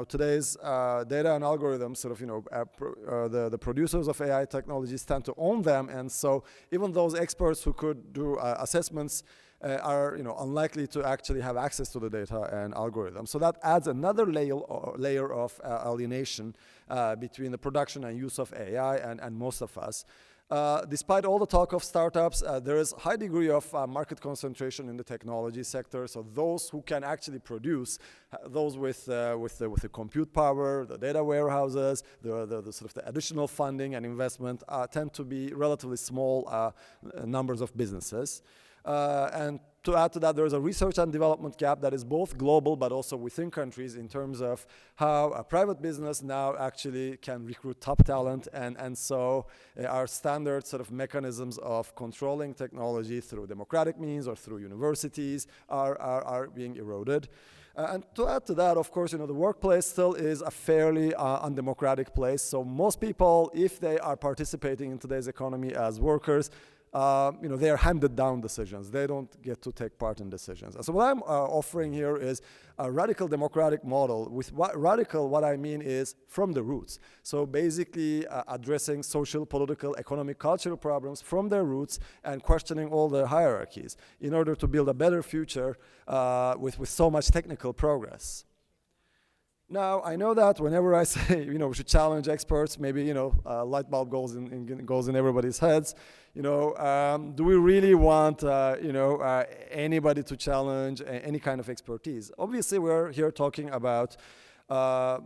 today's data and algorithms, sort of the producers of AI technologies tend to own them, and so even those experts who could do assessments are unlikely to actually have access to the data and algorithms. So that adds another layer of alienation between the production and use of AI and most of us. Despite all the talk of startups, there is a high degree of market concentration in the technology sector. So those who can actually produce, those with the compute power, the data warehouses, the sort of the additional funding and investment tend to be relatively small numbers of businesses. And to add to that, there is a research and development gap that is both global but also within countries in terms of how a private business now actually can recruit top talent, and so our standard sort of mechanisms of controlling technology through democratic means or through universities are being eroded. And to add to that, of course, the workplace still is a fairly undemocratic place. So most people, if they are participating in today's economy as workers, they are handed down decisions. They don't get to take part in decisions. And so what I'm offering here is a radical democratic model. With radical, what I mean is from the roots. So basically addressing social, political, economic, cultural problems from their roots and questioning all the hierarchies in order to build a better future with so much technical progress. Now, I know that whenever I say, we should challenge experts, maybe, a light bulb goes in everybody's heads. Do we really want, anybody to challenge any kind of expertise? Obviously, we're here talking about a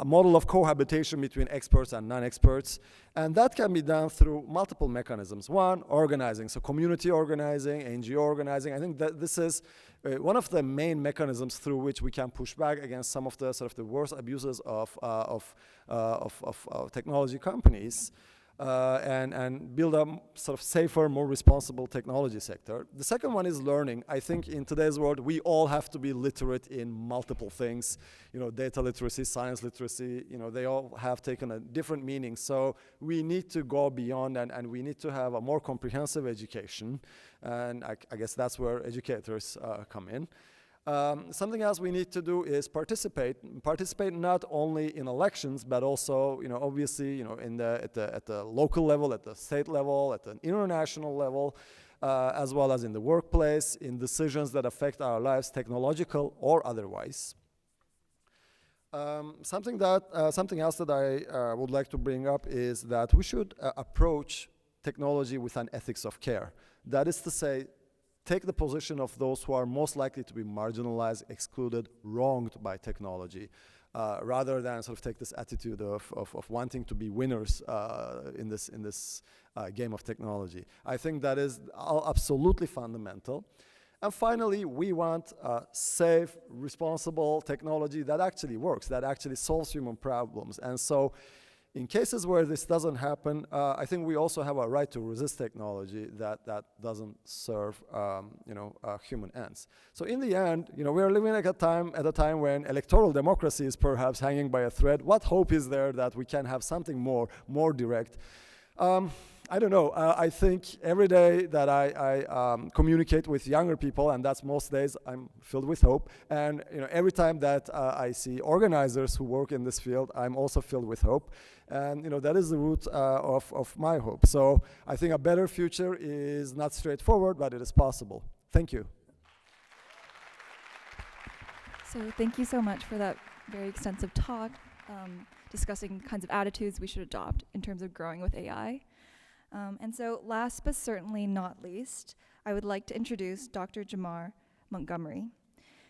model of cohabitation between experts and non-experts, and that can be done through multiple mechanisms. One, organizing, so community organizing, NGO organizing. I think that this is one of the main mechanisms through which we can push back against some of the worst abuses of technology companies. And build a safer, more responsible technology sector. The second one is learning. I think in today's world, we all have to be literate in multiple things. Data literacy, science literacy, they all have taken a different meaning. So we need to go beyond and we need to have a more comprehensive education. And I guess that's where educators come in. Something else we need to do is participate not only in elections, but also, obviously, at the local level, at the state level, at the international level, as well as in the workplace, in decisions that affect our lives, technological or otherwise. Something else that I would like to bring up is that we should approach technology with an ethics of care. That is to say, take the position of those who are most likely to be marginalized, excluded, wronged by technology, rather than take this attitude of wanting to be winners in this game of technology. I think that is absolutely fundamental. And finally, we want safe, responsible technology that actually works, that actually solves human problems. And so, in cases where this doesn't happen, I think we also have a right to resist technology that doesn't serve, human ends. So in the end, we are living at a time when electoral democracy is perhaps hanging by a thread. What hope is there that we can have something more direct? I don't know. I think every day that I communicate with younger people, and that's most days, I'm filled with hope. And every time that I see organizers who work in this field, I'm also filled with hope. And that is the root of my hope. So I think a better future is not straightforward, but it is possible. Thank you. So thank you so much for that very extensive talk, discussing kinds of attitudes we should adopt in terms of growing with AI. And so last but certainly not least, I would like to introduce Dr. Jamar Montgomery,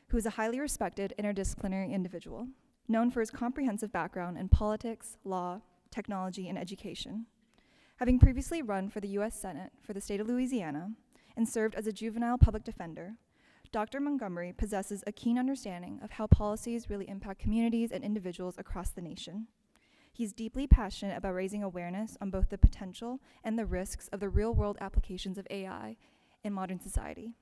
who is a highly respected interdisciplinary individual, known for his comprehensive background in politics, law, technology, and education. Having previously run for the U.S. Senate for the state of Louisiana and served as a juvenile public defender, Dr. Montgomery possesses a keen understanding of how policies really impact communities and individuals across the nation. He's deeply passionate about raising awareness on both the potential and the risks of the real-world applications of AI in modern society.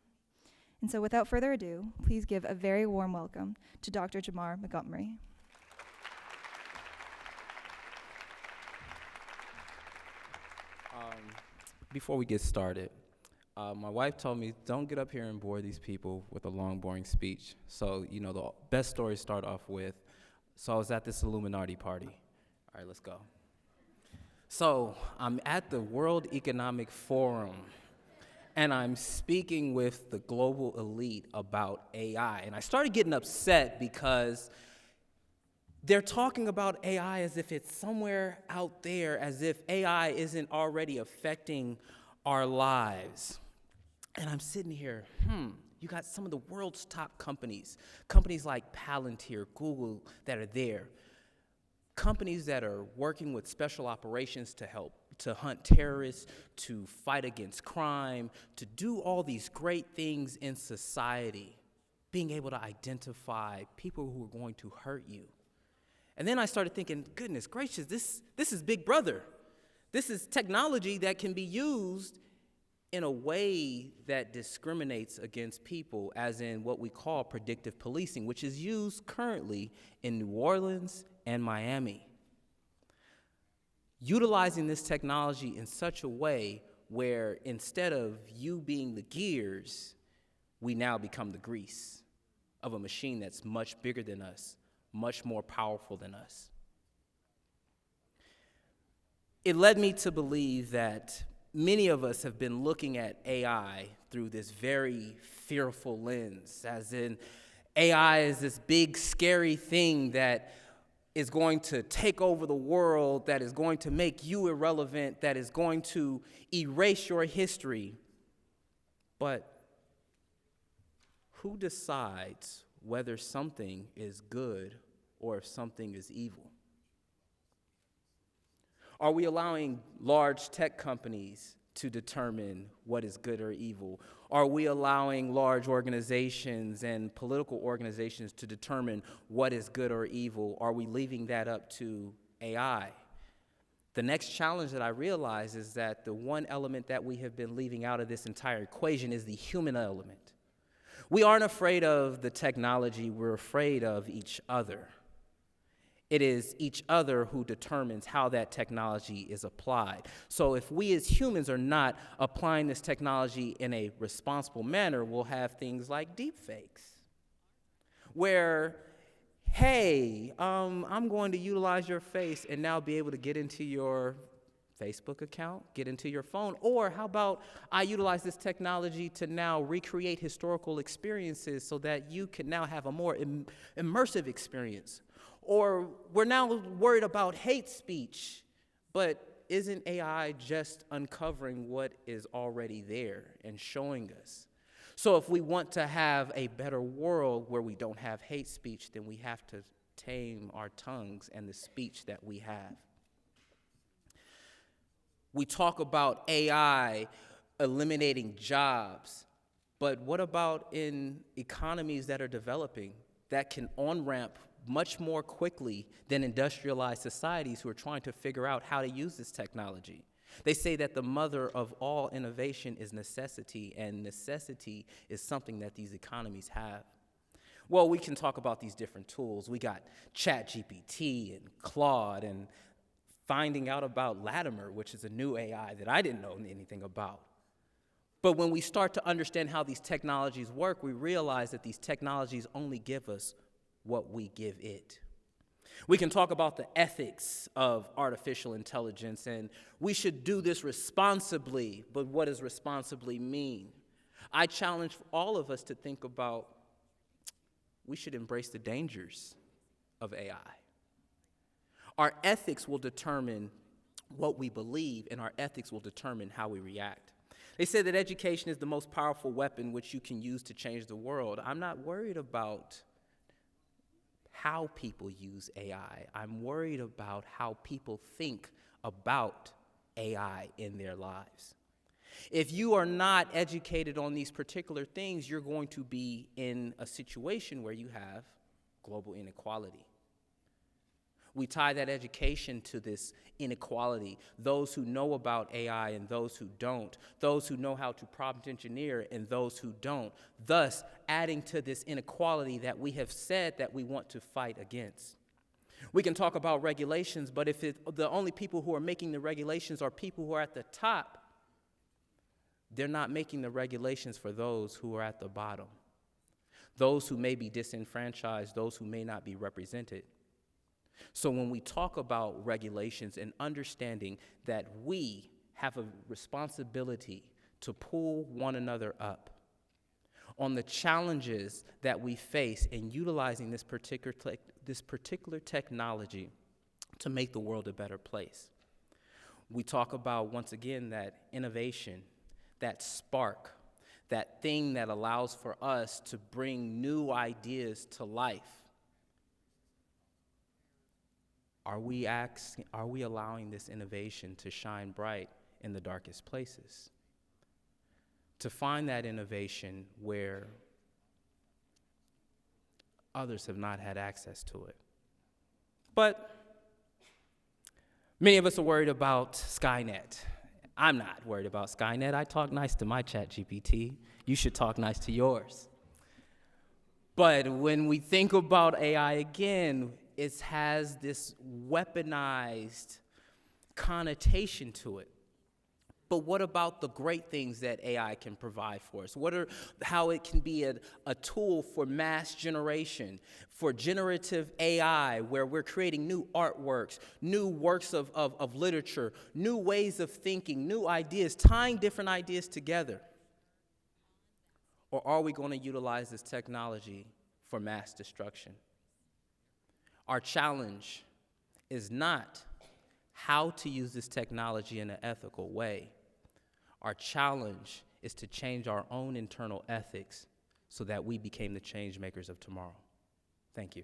And so without further ado, please give a very warm welcome to Dr. Jamar Montgomery. Before we get started, my wife told me, don't get up here and bore these people with a long, boring speech. So, the best stories start off with, so I was at this Illuminati party. All right, let's go. So I'm at the World Economic Forum, and I'm speaking with the global elite about AI. And I started getting upset because they're talking about AI as if it's somewhere out there, as if AI isn't already affecting our lives. And I'm sitting here, you got some of the world's top companies like Palantir, Google, that are there. Companies that are working with special operations to hunt terrorists, to fight against crime, to do all these great things in society, being able to identify people who are going to hurt you. And then I started thinking, goodness gracious, this is Big Brother. This is technology that can be used in a way that discriminates against people, as in what we call predictive policing, which is used currently in New Orleans and Miami. Utilizing this technology in such a way where instead of you being the gears, we now become the grease of a machine that's much bigger than us, much more powerful than us. It led me to believe that many of us have been looking at AI through this very fearful lens, as in AI is this big, scary thing that is going to take over the world, that is going to make you irrelevant, that is going to erase your history. But who decides whether something is good or if something is evil? Are we allowing large tech companies to determine what is good or evil? Are we allowing large organizations and political organizations to determine what is good or evil? Are we leaving that up to AI? The next challenge that I realize is that the one element that we have been leaving out of this entire equation is the human element. We aren't afraid of the technology, we're afraid of each other. It is each other who determines how that technology is applied. So if we as humans are not applying this technology in a responsible manner, we'll have things like deepfakes, where, hey, I'm going to utilize your face and now be able to get into your Facebook account, get into your phone, or how about I utilize this technology to now recreate historical experiences so that you can now have a more immersive experience. Or we're now worried about hate speech, but isn't AI just uncovering what is already there and showing us? So if we want to have a better world where we don't have hate speech, then we have to tame our tongues and the speech that we have. We talk about AI eliminating jobs, but what about in economies that are developing that can on-ramp much more quickly than industrialized societies who are trying to figure out how to use this technology? They say that the mother of all innovation is necessity, and necessity is something that these economies have. Well, we can talk about these different tools. We got ChatGPT and Claude, and finding out about Latimer, which is a new AI that I didn't know anything about. But when we start to understand how these technologies work, we realize that these technologies only give us what we give it. We can talk about the ethics of artificial intelligence, and we should do this responsibly, but what does responsibly mean? I challenge all of us to think about we should embrace the dangers of AI. Our ethics will determine what we believe, and our ethics will determine how we react. They say that education is the most powerful weapon which you can use to change the world. I'm not worried about how people use AI. I'm worried about how people think about AI in their lives. If you are not educated on these particular things, you're going to be in a situation where you have global inequality. We tie that education to this inequality. Those who know about AI and those who don't. Those who know how to prompt engineer and those who don't. Thus, adding to this inequality that we have said that we want to fight against. We can talk about regulations, but if the only people who are making the regulations are people who are at the top, they're not making the regulations for those who are at the bottom. Those who may be disenfranchised, those who may not be represented. So when we talk about regulations and understanding that we have a responsibility to pull one another up on the challenges that we face in utilizing this particular technology to make the world a better place. We talk about, once again, that innovation, that spark, that thing that allows for us to bring new ideas to life. Are we allowing this innovation to shine bright in the darkest places? To find that innovation where others have not had access to it. But many of us are worried about Skynet. I'm not worried about Skynet. I talk nice to my ChatGPT. You should talk nice to yours. But when we think about AI again, it has this weaponized connotation to it. But what about the great things that AI can provide for us? How it can be a tool for mass generation, for generative AI, where we're creating new artworks, new works of literature, new ways of thinking, new ideas, tying different ideas together? Or are we going to utilize this technology for mass destruction? Our challenge is not how to use this technology in an ethical way. Our challenge is to change our own internal ethics so that we become the change makers of tomorrow. Thank you.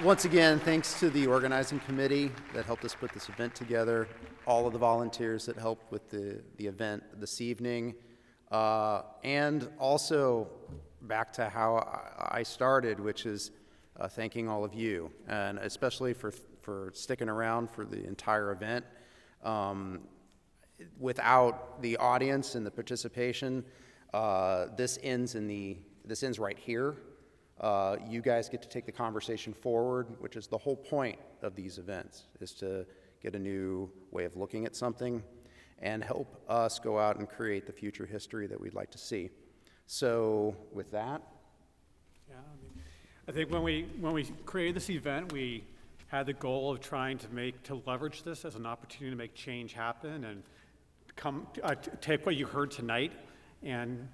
Once again, thanks to the organizing committee that helped us put this event together, all of the volunteers that helped with the event this evening, and also back to how I started, which is thanking all of you, and especially for sticking around for the entire event. Without the audience and the participation, this ends right here. You guys get to take the conversation forward, which is the whole point of these events, is to get a new way of looking at something and help us go out and create the future history that we'd like to see. So with that. Yeah, I think when we created this event, we had the goal of trying to leverage this as an opportunity to make change happen and take what you heard tonight and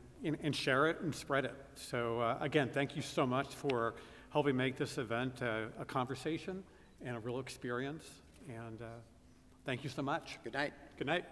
share it and spread it. So again, thank you so much for helping make this event a conversation and a real experience. And thank you so much. Good night. Good night.